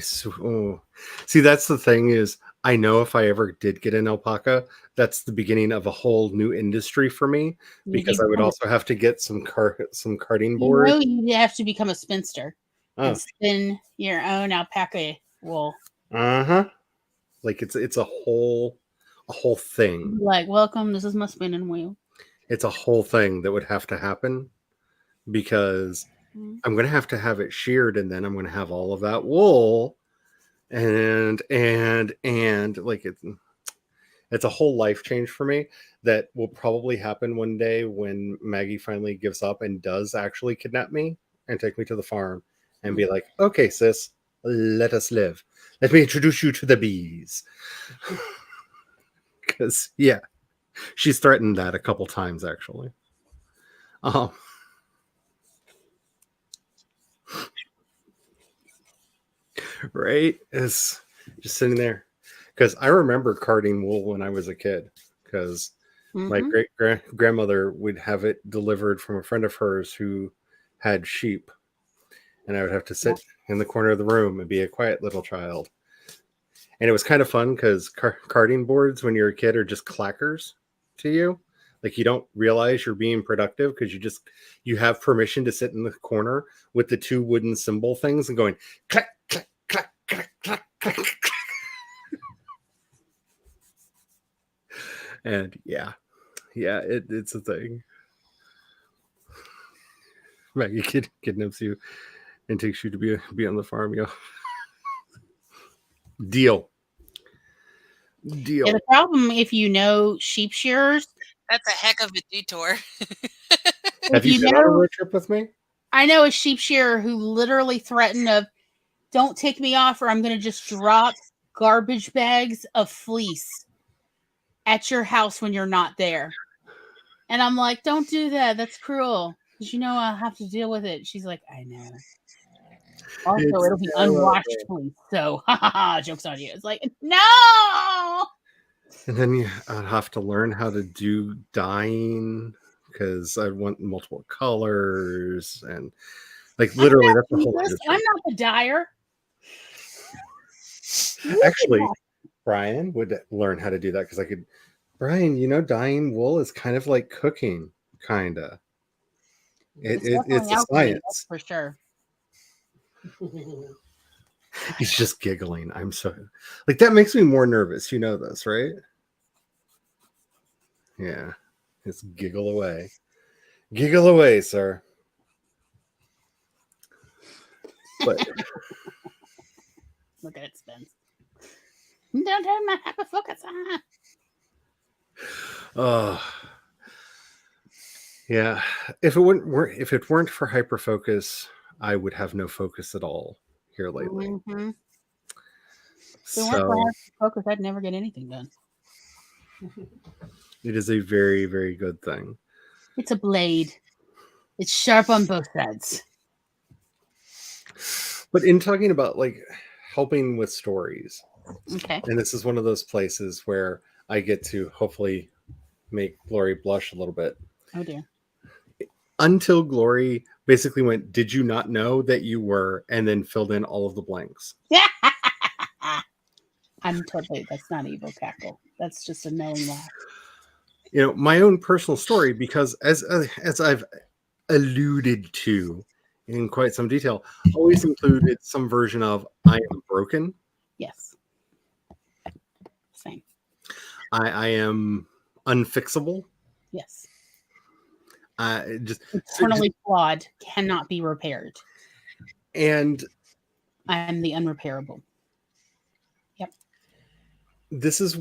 Speaker 1: See, that's the thing is, I know if I ever did get an alpaca, that's the beginning of a whole new industry for me, because I would also have to get some carding board.
Speaker 2: You have to become a spinster and spin your own alpaca wool.
Speaker 1: Like it's a whole thing.
Speaker 2: Like, welcome, this is my spinning wheel.
Speaker 1: It's a whole thing that would have to happen because I'm going to have it sheared, and then I'm going to have all of that wool, and like it's a whole life change for me that will probably happen one day when Maggie finally gives up and does actually kidnap me and take me to the farm and be like, okay, sis, let us live. Let me introduce you to the bees. Because, yeah, she's threatened that a couple times, actually. Right? It's just sitting there. Because I remember carding wool when I was a kid. Because my great-grandmother would have it delivered from a friend of hers who had sheep. And I would have to sit in the corner of the room and be a quiet little child. And it was kind of fun because carding boards when you're a kid are just clackers to you. Like you don't realize you're being productive because you have permission to sit in the corner with the two wooden cymbal things and going clack, clack, clack, clack, clack, clack. And yeah, it's a thing. Maggie kidnaps you and takes you to be on the farm, Deal.
Speaker 2: Yeah, the problem, if you know sheep shearers,
Speaker 3: That's a heck of a detour.
Speaker 1: Have you been on a road trip with me?
Speaker 2: I know a sheep shearer who literally threatened of, don't take me off or I'm going to just drop garbage bags of fleece at your house when you're not there. And I'm like, don't do that. That's cruel. Because you know I'll have to deal with it. She's like, I know. Also, it'll be unwashed fleece. So, joke's on you. It's like, no!
Speaker 1: And then I'd have to learn how to do dyeing because I want multiple colors and like literally that's the whole industry.
Speaker 2: I'm not the dyer.
Speaker 1: Actually, Brian would learn how to do that because I could. Brian, you know, dyeing wool is kind of like cooking, kinda. It's a science,
Speaker 2: that's for sure.
Speaker 1: He's just giggling. I'm so like that makes me more nervous. You know this, right? Yeah, it's giggle away, sir. But
Speaker 2: look at it, Spence. Don't have my hyperfocus.
Speaker 1: Yeah. If it weren't for hyperfocus, I would have no focus at all here lately.
Speaker 2: Mm-hmm. If it weren't for hyperfocus, I'd never get anything done.
Speaker 1: It is a very, very good thing.
Speaker 2: It's a blade. It's sharp on both sides.
Speaker 1: But in talking about like helping with stories,
Speaker 2: okay,
Speaker 1: and this is one of those places where I get to hopefully make Glory blush a little bit.
Speaker 2: Oh dear.
Speaker 1: Until Glory basically went, did you not know that you were, and then filled in all of the blanks.
Speaker 2: That's not evil cackle. That's just a knowing laugh.
Speaker 1: You know, my own personal story, because as I've alluded to in quite some detail, always included some version of I am broken.
Speaker 2: Yes. Same.
Speaker 1: I am unfixable.
Speaker 2: Yes.
Speaker 1: Just
Speaker 2: eternally flawed, cannot be repaired.
Speaker 1: And
Speaker 2: I am the unrepairable. Yep.
Speaker 1: This is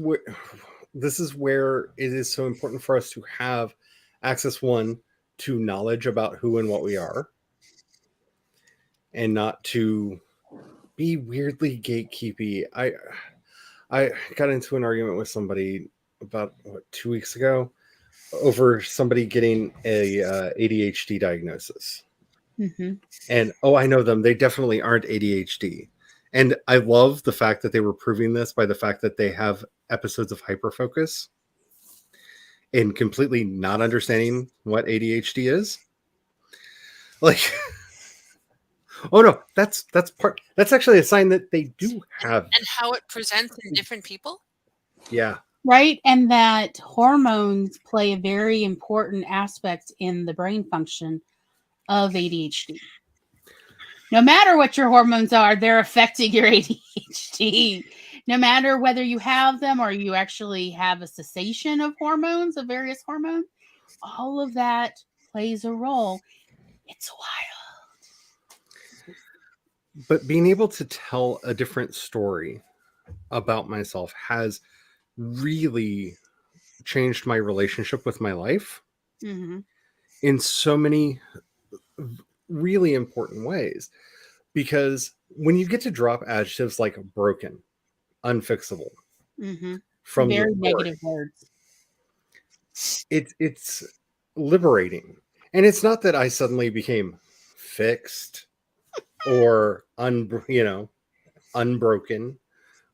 Speaker 1: where it is so important for us to have access, one, to knowledge about who and what we are, and not to be weirdly gatekeepy. I got into an argument with somebody about 2 weeks ago over somebody getting a ADHD diagnosis.
Speaker 2: Mm-hmm.
Speaker 1: And I know them. They definitely aren't ADHD. And I love the fact that they were proving this by the fact that they have episodes of hyperfocus and completely not understanding what ADHD is. Like, oh no, that's actually a sign that they do have.
Speaker 3: And how it presents in different people?
Speaker 1: Yeah.
Speaker 2: Right. And that hormones play a very important aspect in the brain function of ADHD. No matter what your hormones are, they're affecting your ADHD. No matter whether you have them or you actually have a cessation of hormones, of various hormones, all of that plays a role. It's wild.
Speaker 1: But being able to tell a different story about myself has really changed my relationship with my life in so many really important ways. Because when you get to drop adjectives like broken, unfixable, from
Speaker 2: very negative words,
Speaker 1: it's liberating. And it's not that I suddenly became fixed or unbroken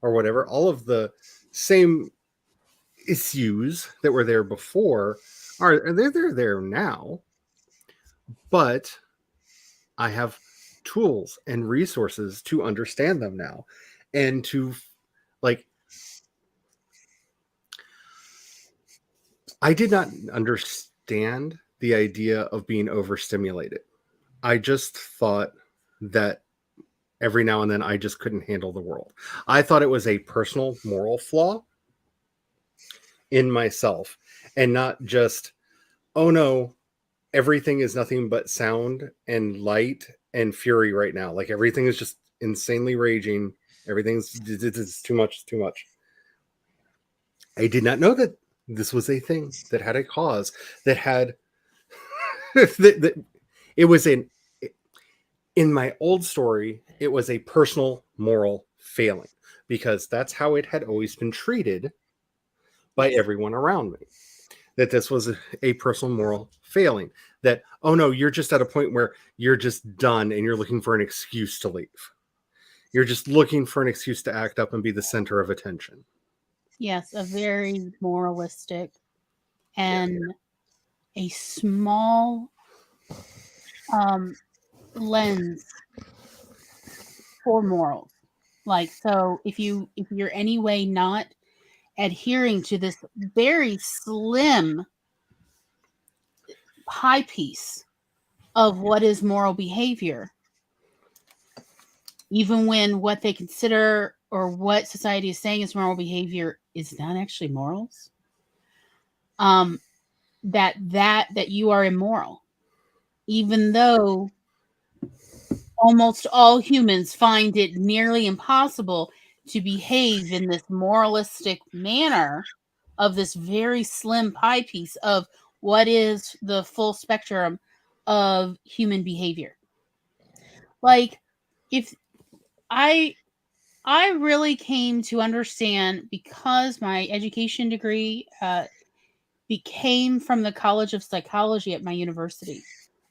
Speaker 1: or whatever. All of the same issues that were there before they're there now, but I have tools and resources to understand them now, and to I did not understand the idea of being overstimulated. I just thought that every now and then I just couldn't handle the world. I thought it was a personal moral flaw in myself, and not just, oh no, everything is nothing but sound and light and fury right now. Like everything is just insanely raging. Everything's it's too much. I did not know that This was a thing that had a cause, that had it was in my old story, it was a personal moral failing, because that's how it had always been treated by everyone around me. That this was a personal moral failing. That, oh no, you're just at a point where you're just done and you're looking for an excuse to leave. You're just looking for an excuse to act up and be the center of attention.
Speaker 2: Yes, a very moralistic and a small lens for morals. Like, so if you're anyway not adhering to this very slim pie piece of what is moral behavior, even when what they consider or what society is saying is moral behavior is not actually morals, that you are immoral, even though almost all humans find it nearly impossible to behave in this moralistic manner of this very slim pie piece of what is the full spectrum of human behavior. Like, if I really came to understand, because my education degree became from the College of Psychology at my university.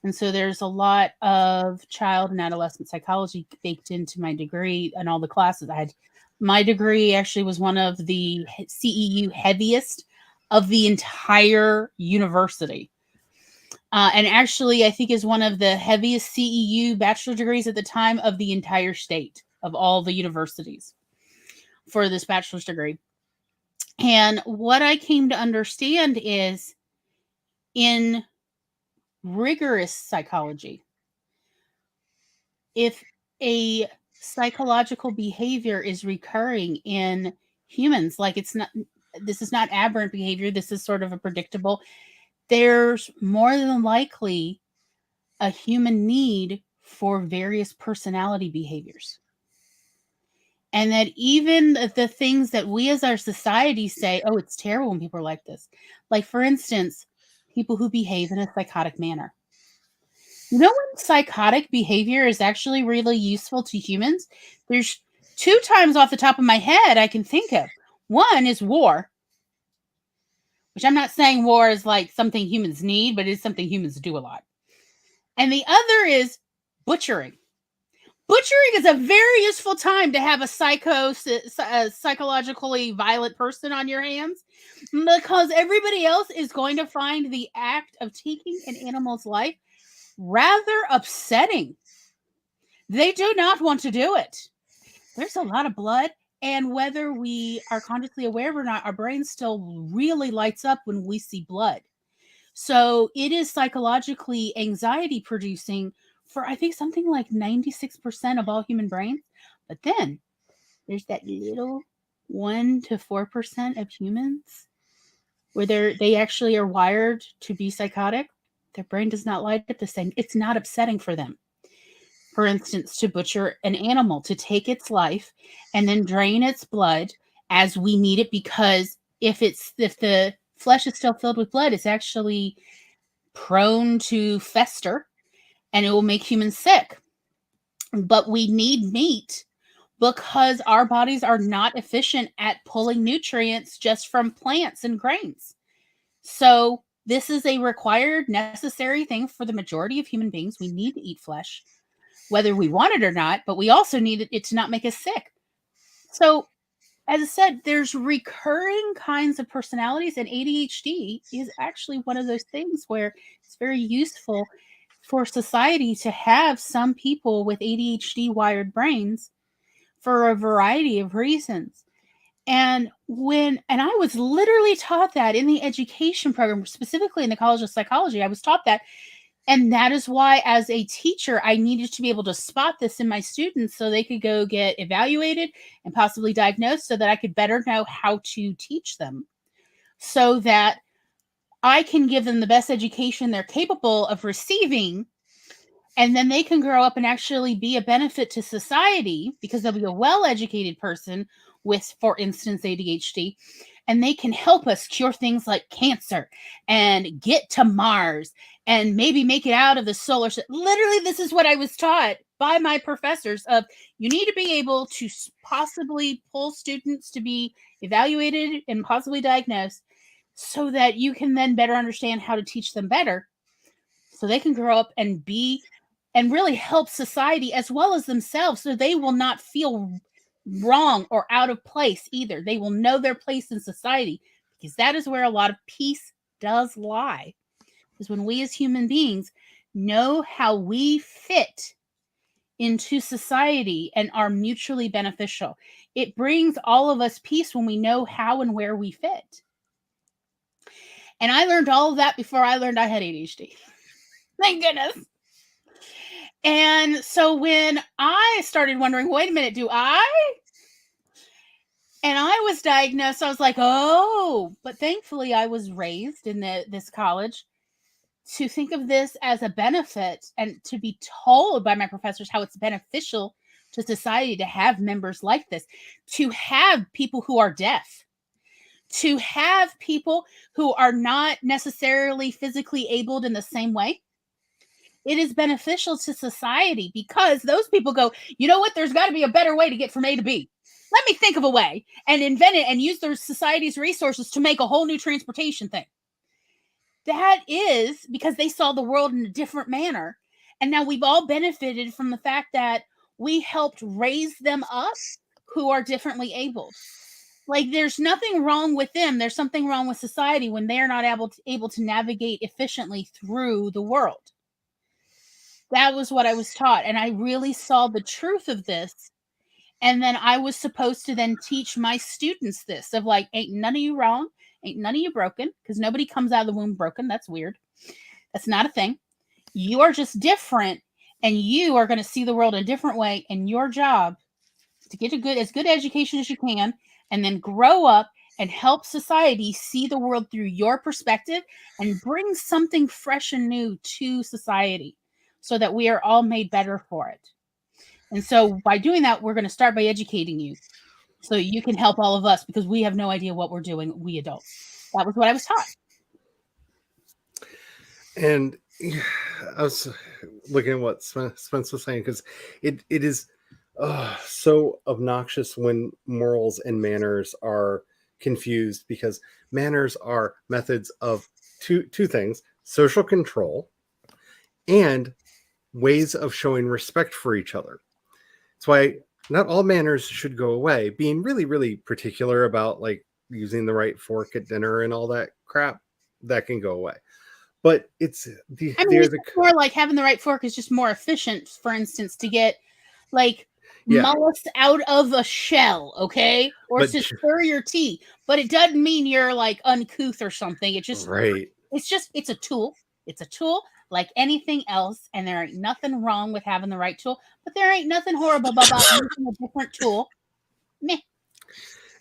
Speaker 2: And so there's a lot of child and adolescent psychology baked into my degree and all the classes I had. My degree actually was one of the CEU heaviest of the entire university. And actually, I think is one of the heaviest CEU bachelor degrees at the time of the entire state, of all the universities, for this bachelor's degree. And what I came to understand is, in rigorous psychology, if a psychological behavior is recurring in humans, like this is not aberrant behavior, this is sort of a predictable, there's more than likely a human need for various personality behaviors. And that even the things that we as our society say, oh, it's terrible when people are like this. Like, for instance, people who behave in a psychotic manner. You know when psychotic behavior is actually really useful to humans? There's 2 times off the top of my head I can think of. One is war, which I'm not saying war is like something humans need, but it's something humans do a lot. And the other is butchering. Butchering is a very useful time to have a psychologically violent person on your hands, because everybody else is going to find the act of taking an animal's life rather upsetting. They do not want to do it. There's a lot of blood, and whether we are consciously aware or not, our brain still really lights up when we see blood. So it is psychologically anxiety producing for, I think, something like 96% of all human brains. But then there's that little 1 to 4% of humans where they actually are wired to be psychotic. Their brain does not light up the same. It's not upsetting for them. For instance, to butcher an animal, to take its life and then drain its blood as we need it, because if the flesh is still filled with blood, it's actually prone to fester and it will make humans sick. But we need meat because our bodies are not efficient at pulling nutrients just from plants and grains. So this is a required, necessary thing for the majority of human beings. We need to eat flesh, whether we want it or not, but we also need it to not make us sick. So, as I said, there's recurring kinds of personalities, and ADHD is actually one of those things where it's very useful for society to have some people with ADHD wired brains for a variety of reasons. And I was literally taught that in the education program, specifically in the College of Psychology, I was taught that. And that is why, as a teacher, I needed to be able to spot this in my students so they could go get evaluated and possibly diagnosed, so that I could better know how to teach them, so that I can give them the best education they're capable of receiving. And then they can grow up and actually be a benefit to society, because they'll be a well-educated person with, for instance, ADHD. and they can help us cure things like cancer and get to Mars and maybe make it out of the solar system. Literally, this is what I was taught by my professors of you need to be able to possibly pull students to be evaluated and possibly diagnosed so that you can then better understand how to teach them better so they can grow up and be and really help society as well as themselves so they will not feel wrong or out of place either. They will know their place in society because that is where a lot of peace does lie. Is when we as human beings know how we fit into society and are mutually beneficial. It brings all of us peace when we know how and where we fit. And I learned all of that before I learned I had ADHD. Thank goodness. And so when I started wondering, wait a minute, do I? And I was diagnosed, I was like, oh, but thankfully I was raised in this college to think of this as a benefit and to be told by my professors how it's beneficial to society to have members like this, to have people who are deaf, to have people who are not necessarily physically abled in the same way. It is beneficial to society because those people go, you know what? There's got to be a better way to get from A to B. Let me think of a way and invent it and use their society's resources to make a whole new transportation thing. That is because they saw the world in a different manner. And now we've all benefited from the fact that we helped raise them up who are differently abled. Like there's nothing wrong with them. There's something wrong with society when they're not able to navigate efficiently through the world. That was what I was taught. And I really saw the truth of this. And then I was supposed to then teach my students this of like, ain't none of you wrong. Ain't none of you broken. Because nobody comes out of the womb broken. That's weird. That's not a thing. You are just different. And you are going to see the world in a different way. And your job is to get as good education as you can. And then grow up and help society see the world through your perspective. And bring something fresh and new to society. So that we are all made better for it. And so by doing that, we're going to start by educating you so you can help all of us because we have no idea what we're doing, we adults. That was what I was taught.
Speaker 1: And I was looking at what Spence was saying because it is so obnoxious when morals and manners are confused because manners are methods of two things, social control and ways of showing respect for each other. That's why not all manners should go away. Being really, really particular about like using the right fork at dinner and all that crap, that can go away. But it's
Speaker 2: more like having the right fork is just more efficient, for instance, to get like mollusks out of a shell, okay? Or to stir your tea. But it doesn't mean you're like uncouth or something. It just it's a tool. It's a tool like anything else, and there ain't nothing wrong with having the right tool, but there ain't nothing horrible about using a different tool. Meh.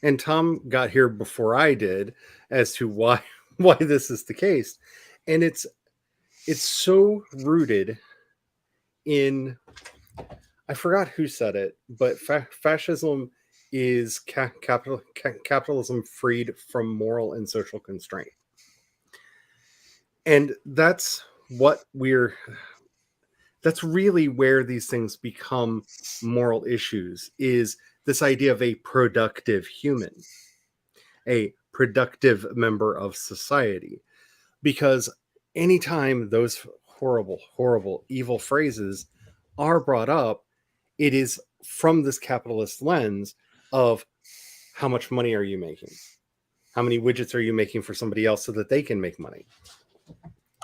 Speaker 1: And Tom got here before I did as to why this is the case. And it's so rooted in, I forgot who said it, but fascism is capitalism freed from moral and social constraint. And that's really where these things become moral issues, is this idea of a productive human, a productive member of society. Because anytime those horrible, horrible, evil phrases are brought up, it is from this capitalist lens of how much money are you making? How many widgets are you making for somebody else so that they can make money?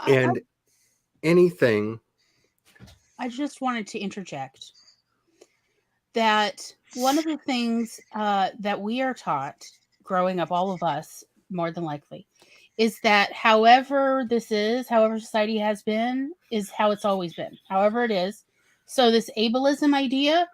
Speaker 1: And anything.
Speaker 2: I just wanted to interject that one of the things that we are taught growing up, all of us, more than likely, is that however society has been, is how it's always been, however it is. So this ableism idea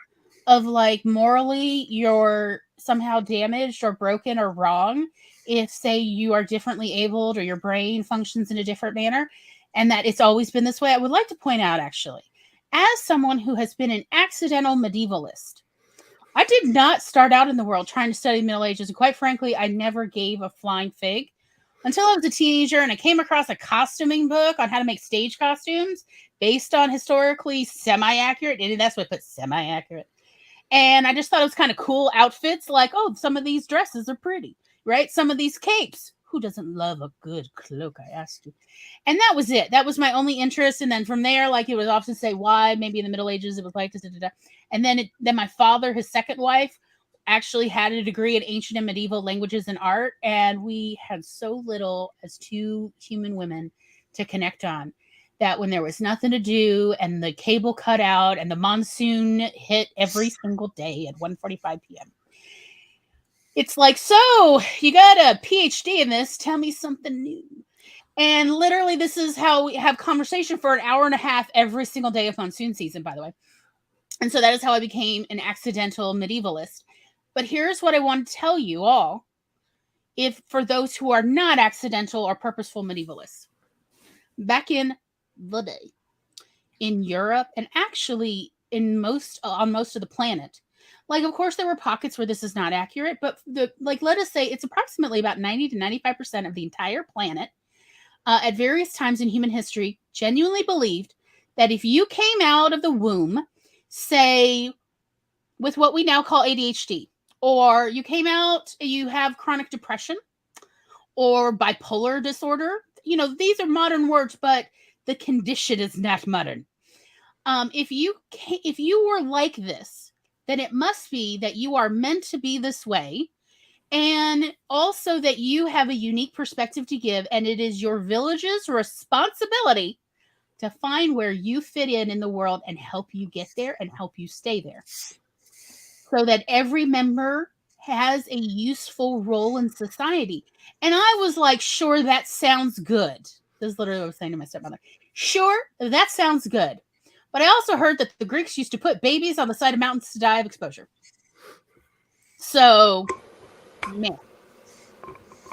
Speaker 2: of like morally you're somehow damaged or broken or wrong if, say, you are differently abled or your brain functions in a different manner, and that it's always been this way. I would like to point out, actually, as someone who has been an accidental medievalist, I did not start out in the world trying to study the Middle Ages. And quite frankly, I never gave a flying fig until I was a teenager and I came across a costuming book on how to make stage costumes based on historically semi-accurate. And that's what I put, semi-accurate. And I just thought it was kind of cool outfits. Like, oh, some of these dresses are pretty, right? Some of these capes. Who doesn't love a good cloak, I asked you. And that was it. That was my only interest. And then from there, like, it would often say why, maybe in the Middle Ages, it was like this, da, da, da. And then my father, his second wife, actually had a degree in ancient and medieval languages and art. And we had so little as two human women to connect on that when there was nothing to do and the cable cut out and the monsoon hit every single day at 1:45 p.m. It's like, so you got a PhD in this, tell me something new. And literally this is how we have conversation for an hour and a half every single day of monsoon season, by the way. And so that is how I became an accidental medievalist. But here's what I want to tell you all, if for those who are not accidental or purposeful medievalists. Back in the day, in Europe, and actually on most of the planet, like, of course, there were pockets where this is not accurate, but let us say it's approximately about 90 to 95% of the entire planet at various times in human history genuinely believed that if you came out of the womb, say, with what we now call ADHD, or you came out, you have chronic depression or bipolar disorder, these are modern words, but the condition is not modern. If you were like this, then it must be that you are meant to be this way, and also that you have a unique perspective to give, and it is your village's responsibility to find where you fit in the world and help you get there and help you stay there, so that every member has a useful role in society. And I was like, sure, that sounds good. This is literally what I was saying to my stepmother. Sure, that sounds good. But I also heard that the Greeks used to put babies on the side of mountains to die of exposure. So, man.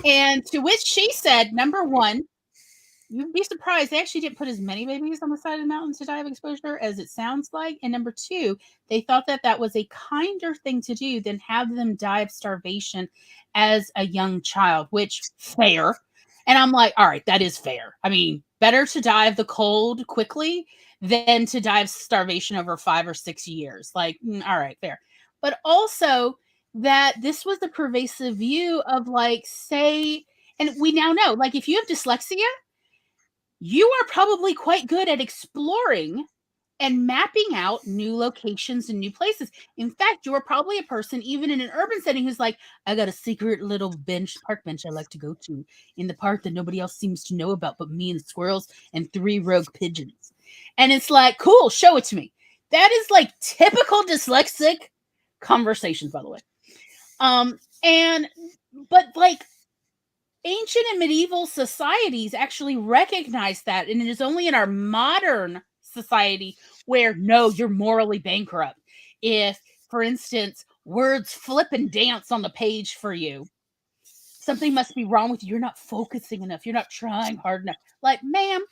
Speaker 2: And to which she said, number one, you'd be surprised. They actually didn't put as many babies on the side of the mountains to die of exposure as it sounds like. And number two, they thought that that was a kinder thing to do than have them die of starvation as a young child, which fair. And I'm like, all right, that is fair. I mean, better to die of the cold quickly than to die of starvation over 5 or 6 years. Like, all right, fair. But also that this was the pervasive view of, like, say, and we now know, like, if you have dyslexia, you are probably quite good at exploring and mapping out new locations and new places. In fact, you're probably a person, even in an urban setting, who's like, I got a secret little park bench I like to go to in the park that nobody else seems to know about but me and squirrels and 3 rogue pigeons. And it's like, cool, show it to me. That is like typical dyslexic conversations, by the way. But like, ancient and medieval societies actually recognize that, and it is only in our modern society where, no, you're morally bankrupt. If, for instance, words flip and dance on the page for you, something must be wrong with you. You're not focusing enough. You're not trying hard enough. Like, ma'am,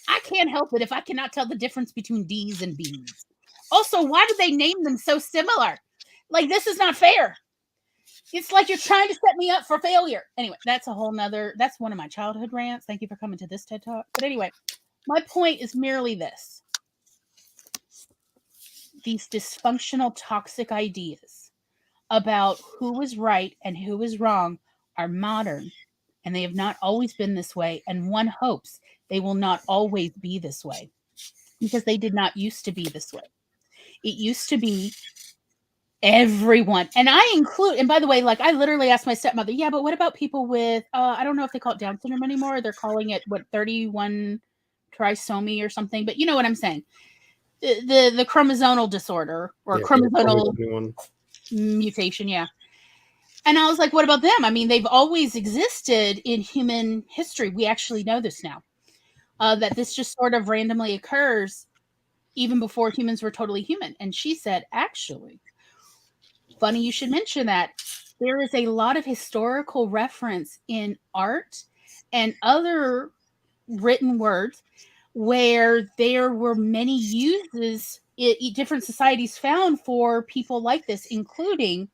Speaker 2: I can't help it if I cannot tell the difference between D's and B's. Also, why do they name them so similar? Like, this is not fair. It's like you're trying to set me up for failure. Anyway, that's one of my childhood rants. Thank you for coming to this TED Talk. But anyway, my point is merely this. These dysfunctional, toxic ideas about who is right and who is wrong are modern, and they have not always been this way. And one hopes they will not always be this way, because they did not used to be this way. It used to be everyone, and I include, and by the way, like, I literally asked my stepmother, yeah, but what about people with I don't know if they call it Down syndrome anymore. They're calling it 31 trisomy or something, but you know what I'm saying, the chromosomal disorder or chromosomal mutation. Yeah. And I was like, what about them? I mean, they've always existed in human history. We actually know this now, that this just sort of randomly occurs even before humans were totally human. And she said, actually, funny you should mention that. There is a lot of historical reference in art and other written words where there were many uses different societies found for people like this, including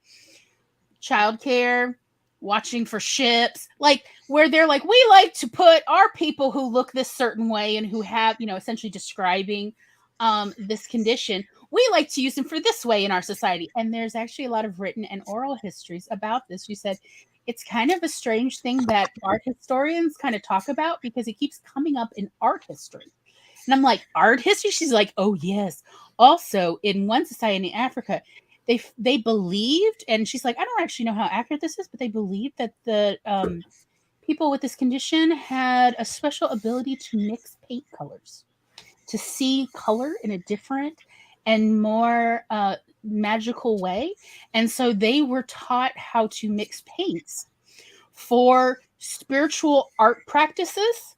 Speaker 2: childcare, watching for ships, like where they're like, we like to put our people who look this certain way and who have, essentially describing this condition, we like to use them for this way in our society. And there's actually a lot of written and oral histories about this. You said it's kind of a strange thing that art historians kind of talk about because it keeps coming up in art history. And I'm like, art history? She's like, oh, yes. Also, in one society in Africa, they believed, and she's like, I don't actually know how accurate this is, but they believed that the people with this condition had a special ability to mix paint colors, to see color in a different and more magical way. And so they were taught how to mix paints for spiritual art practices.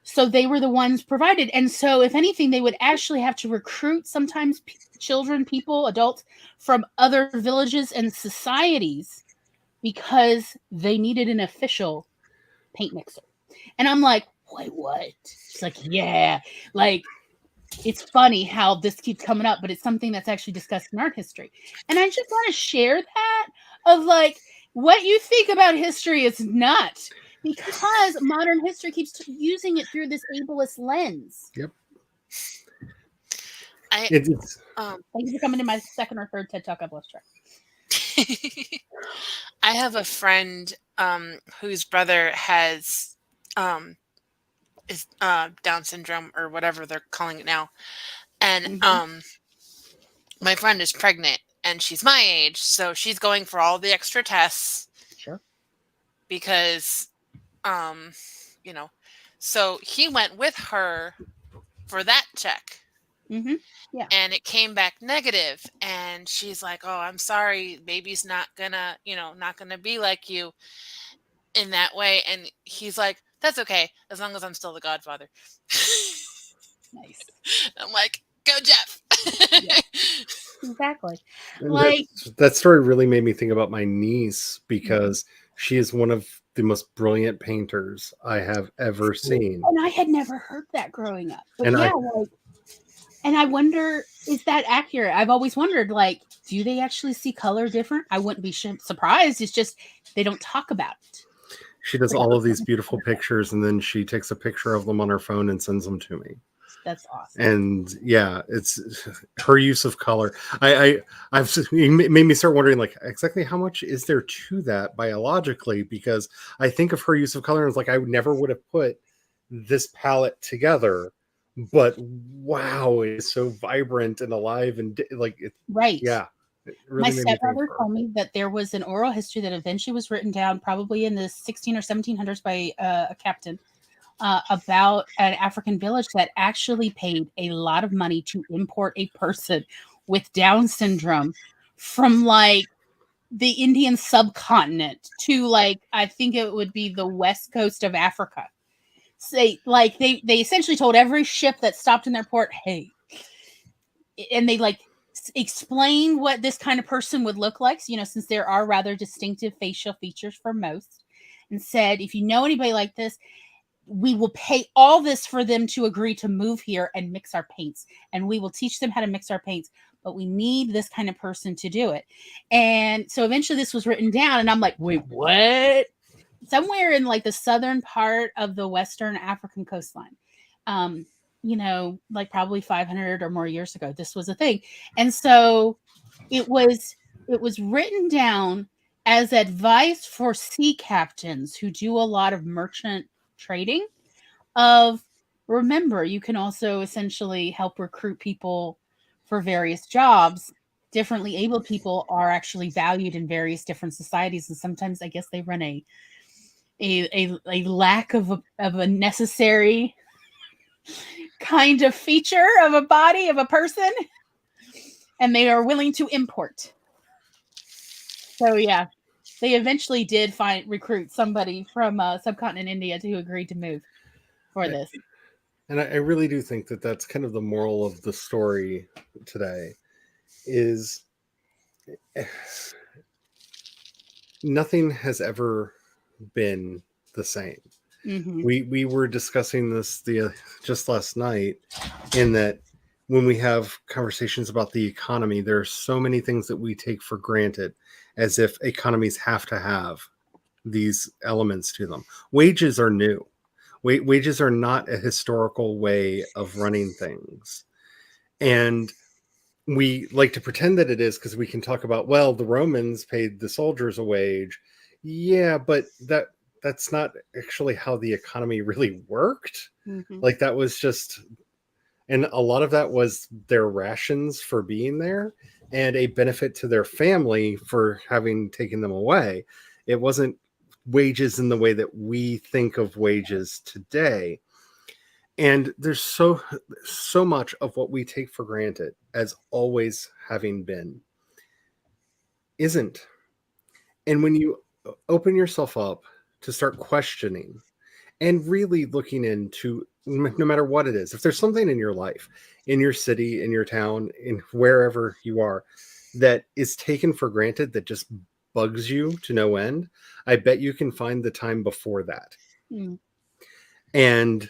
Speaker 2: So they were the ones provided. And so if anything, they would actually have to recruit sometimes children, people, adults from other villages and societies because they needed an official paint mixer. And I'm like, wait, what? She's like, yeah, like, it's funny how this keeps coming up, but it's something that's actually discussed in art history. And I just want to share that of like, what you think about history is nuts because modern history keeps using it through this ableist lens.
Speaker 1: Yep.
Speaker 3: Thank
Speaker 2: you for coming to my second or third TED Talk. I've lost track.
Speaker 3: I have a friend whose brother has is Down syndrome or whatever they're calling it now, and my friend is pregnant and she's my age, so she's going for all the extra tests.
Speaker 2: Sure.
Speaker 3: Because, so he went with her for that check.
Speaker 2: Mm-hmm. Yeah.
Speaker 3: And it came back negative, and she's like, "Oh, I'm sorry, baby's not gonna be like you in that way." And he's like, "That's okay, as long as I'm still the godfather."
Speaker 2: Nice.
Speaker 3: I'm like, "Go, Jeff."
Speaker 2: Yeah. Exactly.
Speaker 1: And
Speaker 2: like
Speaker 1: that story really made me think about my niece because she is one of the most brilliant painters I have ever seen.
Speaker 2: And I had never heard that growing up. But
Speaker 1: And
Speaker 2: and I wonder, is that accurate? I've always wondered, like, do they actually see color different? I wouldn't be surprised. It's just they don't talk about it.
Speaker 1: She does all of these beautiful pictures, and then she takes a picture of them on her phone and sends them to me.
Speaker 2: That's awesome.
Speaker 1: And yeah, it's her use of color. It made me start wondering, like, exactly how much is there to that biologically? Because I think of her use of color and it's like I never would have put this palette together. But wow, it's so vibrant and alive and like it.
Speaker 2: Right.
Speaker 1: Yeah. Really
Speaker 2: my stepbrother told me that there was an oral history that eventually was written down, probably in the 16 or 1700s, by a captain about an African village that actually paid a lot of money to import a person with Down syndrome from like the Indian subcontinent to like, I think it would be the west coast of Africa. They essentially told every ship that stopped in their port, hey, and they like explain what this kind of person would look like, since there are rather distinctive facial features for most, and said, if you know anybody like this, we will pay all this for them to agree to move here and mix our paints, and we will teach them how to mix our paints, but we need this kind of person to do it. And so eventually this was written down, and I'm like, wait, what? Somewhere in like the southern part of the Western African coastline, like probably 500 or more years ago, this was a thing. And so it was written down as advice for sea captains who do a lot of merchant trading of, remember, you can also essentially help recruit people for various jobs. Differently able people are actually valued in various different societies, and sometimes I guess they run a lack of a necessary kind of feature of a body of a person, and they are willing to import. So yeah, they eventually did recruit somebody from subcontinent India who agreed to move for this.
Speaker 1: And I really do think that that's kind of the moral of the story today, is nothing has ever been the same.
Speaker 2: Mhm.
Speaker 1: We were discussing this just last night, in that when we have conversations about the economy, there are so many things that we take for granted, as if economies have to have these elements to them. Wages are new. Wages are not a historical way of running things. And we like to pretend that it is, because we can talk about, well, the Romans paid the soldiers a wage. Yeah, but that's not actually how the economy really worked.
Speaker 2: Mhm.
Speaker 1: Like, that was just, and a lot of that was their rations for being there, and a benefit to their family for having taken them away. It wasn't wages in the way that we think of wages today. And there's so much of what we take for granted as always having been isn't. And when you open yourself up to start questioning and really looking into, no matter what it is, if there's something in your life, in your city, in your town, in wherever you are, that is taken for granted, that just bugs you to no end, I bet you can find the time before that.
Speaker 2: Mm.
Speaker 1: And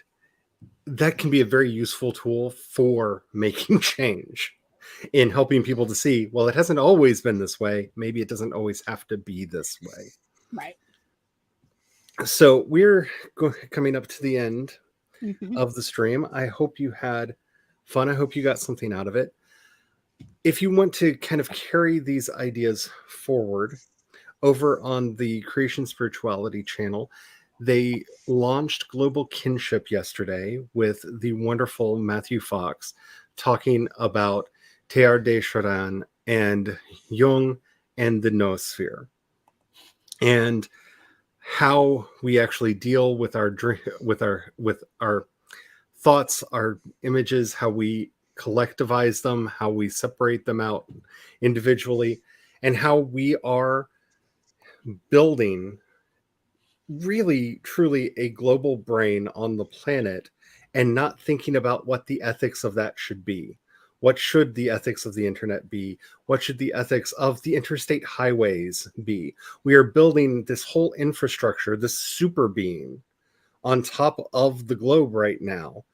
Speaker 1: that can be a very useful tool for making change, in helping people to see, well, it hasn't always been this way. Maybe it doesn't always have to be this way.
Speaker 2: Right.
Speaker 1: So we're coming up to the end
Speaker 2: Mhm.
Speaker 1: of the stream. I hope you had fun. I hope you got something out of it. If you want to kind of carry these ideas forward, over on the Creation Spirituality channel, they launched Global Kinship yesterday with the wonderful Matthew Fox talking about Teilhard de Chardin and Jung and the noosphere, and how we actually deal with our thoughts, our images, how we collectivize them, how we separate them out individually, and how we are building really truly a global brain on the planet, and not thinking about what the ethics of that should be. What should the ethics of the internet be? What should the ethics of the interstate highways be? We are building this whole infrastructure, this super being on top of the globe right now,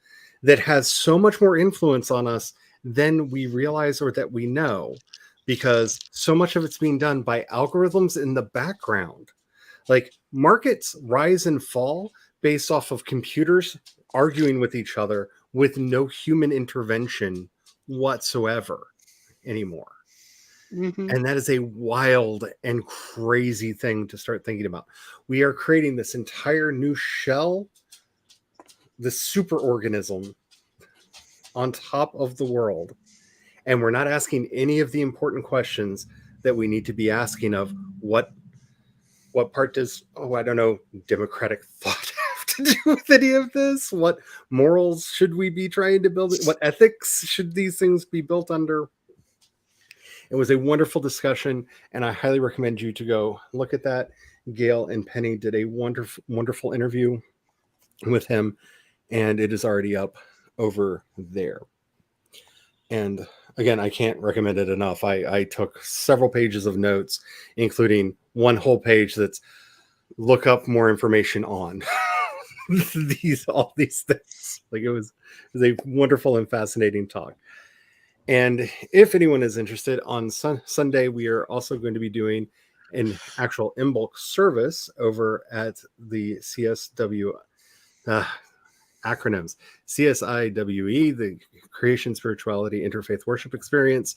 Speaker 1: that has so much more influence on us than we realize or that we know, because so much of it's being done by algorithms in the background. Like, markets rise and fall based off of computers arguing with each other with no human intervention whatsoever anymore.
Speaker 2: Mhm.
Speaker 1: And that is a wild and crazy thing to start thinking about. We are creating this entire new shell, this super organism on top of the world. And we're not asking any of the important questions that we need to be asking of what part does, I don't know, democratic thought have to do with any of this? What morals should we be trying to build? What ethics should these things be built under? It was a wonderful discussion, and I highly recommend you to go look at that. Gail and Penny did a wonderful interview with him, and it is already up over there. And again, I can't recommend it enough. I took several pages of notes, including one whole page that's look up more information on all these things. Like, it was a wonderful and fascinating talk. And if anyone is interested, on Sunday we are also going to be doing an actual Imbolc service over at the CSW acronyms, CSIWE, the Creation Spirituality Interfaith Worship Experience,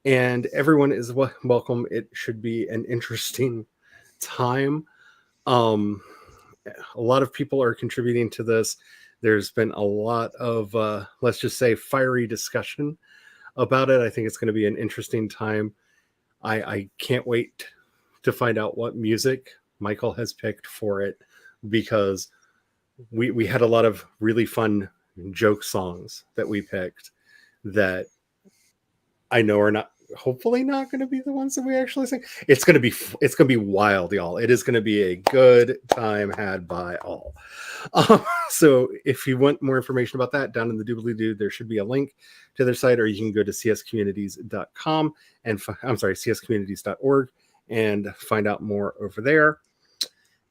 Speaker 1: and everyone is welcome. It should be an interesting time. A lot of people are contributing to this. There's been a lot of, let's just say, fiery discussion about it. I think it's going to be an interesting time. I can't wait to find out what music Michael has picked for it, because we had a lot of really fun joke songs that we picked that I know are not, hopefully not going to be the ones that we actually sing. It's going to be wild, y'all. It is going to be a good time had by all. So if you want more information about that, down in the doobly-doo, there should be a link to their site, or you can go to cscommunities.com and cscommunities.org and find out more over there.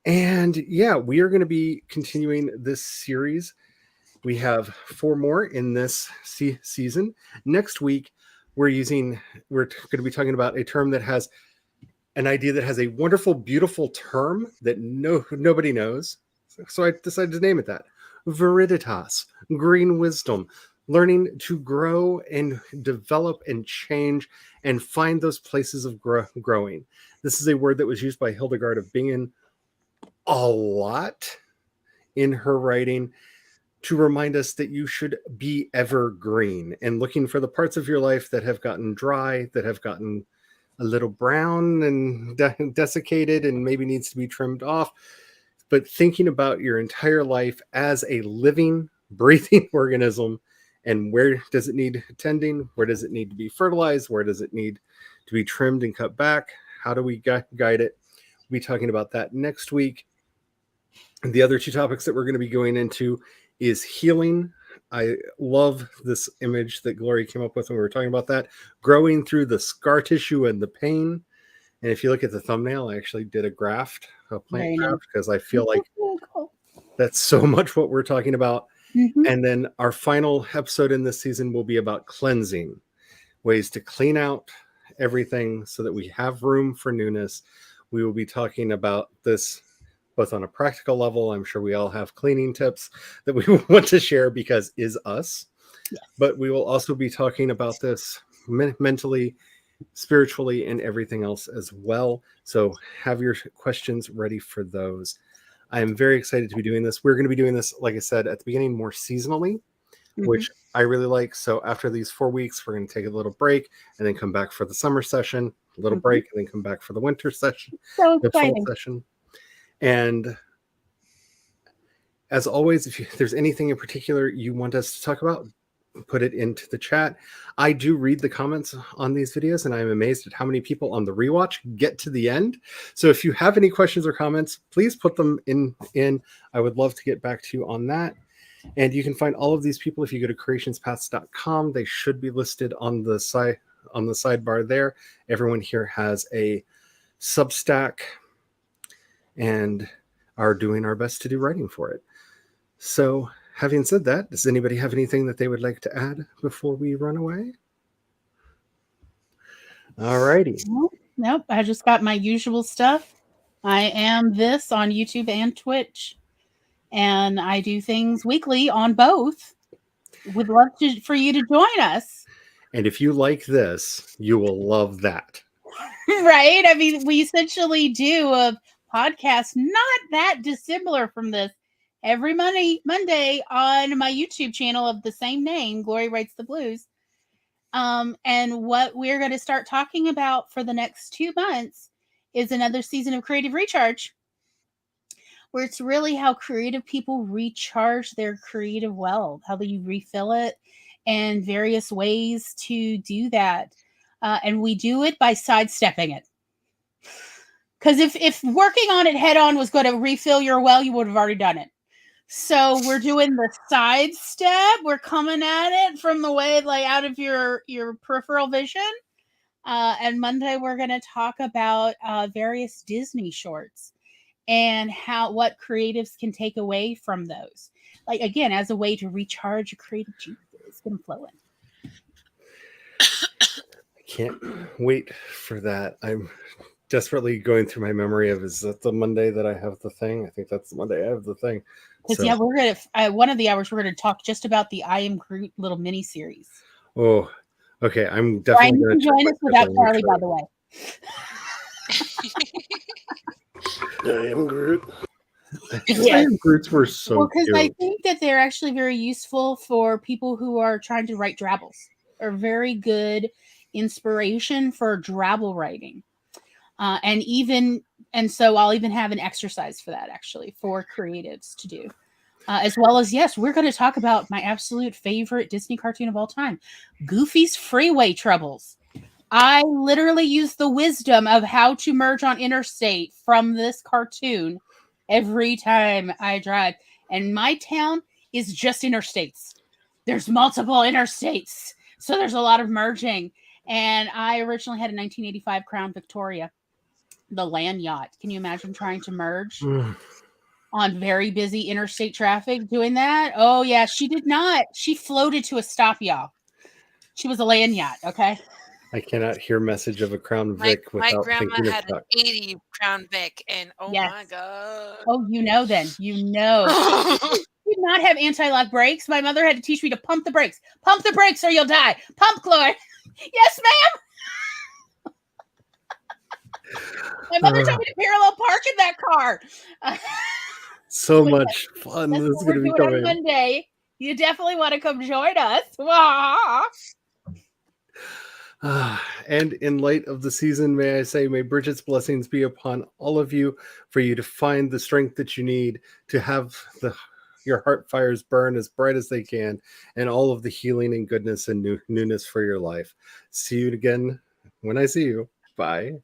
Speaker 1: And yeah, we are going to be continuing this series. We have 4 more in this season. Next week, we're going to be talking about a term that has an idea that has a wonderful, beautiful term that nobody knows. So I decided to name it that. Viriditas, green wisdom, learning to grow and develop and change and find those places of growing. This is a word that was used by Hildegard of Bingen a lot in her writing to remind us that you should be evergreen and looking for the parts of your life that have gotten dry, that have gotten a little brown and desiccated and maybe needs to be trimmed off. But thinking about your entire life as a living, breathing organism, and where does it need tending? Where does it need to be fertilized? Where does it need to be trimmed and cut back? How do we guide it? We'll be talking about that next week. And the other 2 topics that we're going to be going into is healing. I love this image that Glory came up with when we were talking about that. Growing through the scar tissue and the pain. And if you look at the thumbnail, I actually did a plant graft, because I feel like that's so much what we're talking about.
Speaker 2: Mm-hmm.
Speaker 1: And then our final episode in this season will be about cleansing, ways to clean out everything so that we have room for newness. We will be talking about this both on a practical level. I'm sure we all have cleaning tips that we want to share because is us.
Speaker 2: Yes.
Speaker 1: But we will also be talking about this mentally, spiritually, and everything else as well. So have your questions ready for those. I am very excited to be doing this. We're going to be doing this, like I said, at the beginning more seasonally, which I really like. So after these 4 weeks, we're going to take a little break and then come back for the summer session, a little break, and then come back for the winter session,
Speaker 2: So
Speaker 1: the fall
Speaker 2: exciting.
Speaker 1: session. And as always, if there's anything in particular you want us to talk about, put it into the chat. I do read the comments on these videos, and I'm amazed at how many people on the rewatch get to the end. So if you have any questions or comments, please put them in. I would love to get back to you on that. And you can find all of these people if you go to creationspaths.com. They should be listed on the sidebar there. Everyone here has a Substack and are doing our best to do writing for it. So having said that, does anybody have anything that they would like to add before we run away? All righty.
Speaker 2: Nope. I just got my usual stuff. I am this on YouTube and Twitch. And I do things weekly on both. Would love for you to join us.
Speaker 1: And if you like this, you will love that.
Speaker 2: Right? I mean, we essentially do a podcast not that dissimilar from this every Monday on my YouTube channel of the same name, Glory Writes the Blues. And what we're going to start talking about for the next 2 months is another season of Creative Recharge, where it's really how creative people recharge their creative well, how do you refill it, and various ways to do that. And we do it by sidestepping it. Because if working on it head on was going to refill your well, you would have already done it. So we're doing the sidestep. We're coming at it from the way, like, out of your peripheral vision. And Monday, we're going to talk about various Disney shorts and what creatives can take away from those. Like, again, as a way to recharge your creative juices. It's going to flow in.
Speaker 1: I can't wait for that. I'm desperately going through my memory of, is that the Monday that I have the thing? I think that's the Monday I have the thing.
Speaker 2: Because yeah, we're gonna one of the hours we're gonna talk just about the I Am Groot little mini series.
Speaker 1: Oh, okay. I'm definitely
Speaker 2: going to join us without Charlie, by the way.
Speaker 4: I am Groot.
Speaker 1: I Am Groots were so
Speaker 2: because
Speaker 1: cute.
Speaker 2: I think that they're actually very useful for people who are trying to write drabbles. Are very good inspiration for drabble writing. And so I'll even have an exercise for that, actually, for creatives to do. As well as, yes, we're going to talk about my absolute favorite Disney cartoon of all time, Goofy's Freeway Troubles. I literally use the wisdom of how to merge on interstate from this cartoon every time I drive. And my town is just interstates. There's multiple interstates. So there's a lot of merging. And I originally had a 1985 Crown Victoria. the land yacht. Can you imagine trying to merge
Speaker 1: Mm.
Speaker 2: on very busy interstate traffic doing that? Oh, yeah, she did not. She floated to a stop, y'all. She was a land yacht, okay?
Speaker 1: I cannot hear message of a Crown
Speaker 3: My
Speaker 1: Vic without
Speaker 3: grandma
Speaker 1: thinking of
Speaker 3: had an
Speaker 1: Chuck.
Speaker 3: 80 Crown Vic, and oh
Speaker 2: Yes.
Speaker 3: my god.
Speaker 2: Oh, you know then. You know. Did not have anti-lock brakes. My mother had to teach me to pump the brakes. Pump the brakes or you'll die. Pump, Chloe. Yes, ma'am. My mother told me to parallel park in that car.
Speaker 1: So
Speaker 2: But
Speaker 1: much fun
Speaker 2: that's
Speaker 1: is
Speaker 2: what
Speaker 1: going
Speaker 2: we're
Speaker 1: to be
Speaker 2: doing on
Speaker 1: coming.
Speaker 2: Monday. You definitely want to come join us. Wah.
Speaker 1: And in light of the season, may I say, may Bridget's blessings be upon all of you, for you to find the strength that you need to have your heart fires burn as bright as they can, and all of the healing and goodness and newness for your life. See you again when I see you. Bye.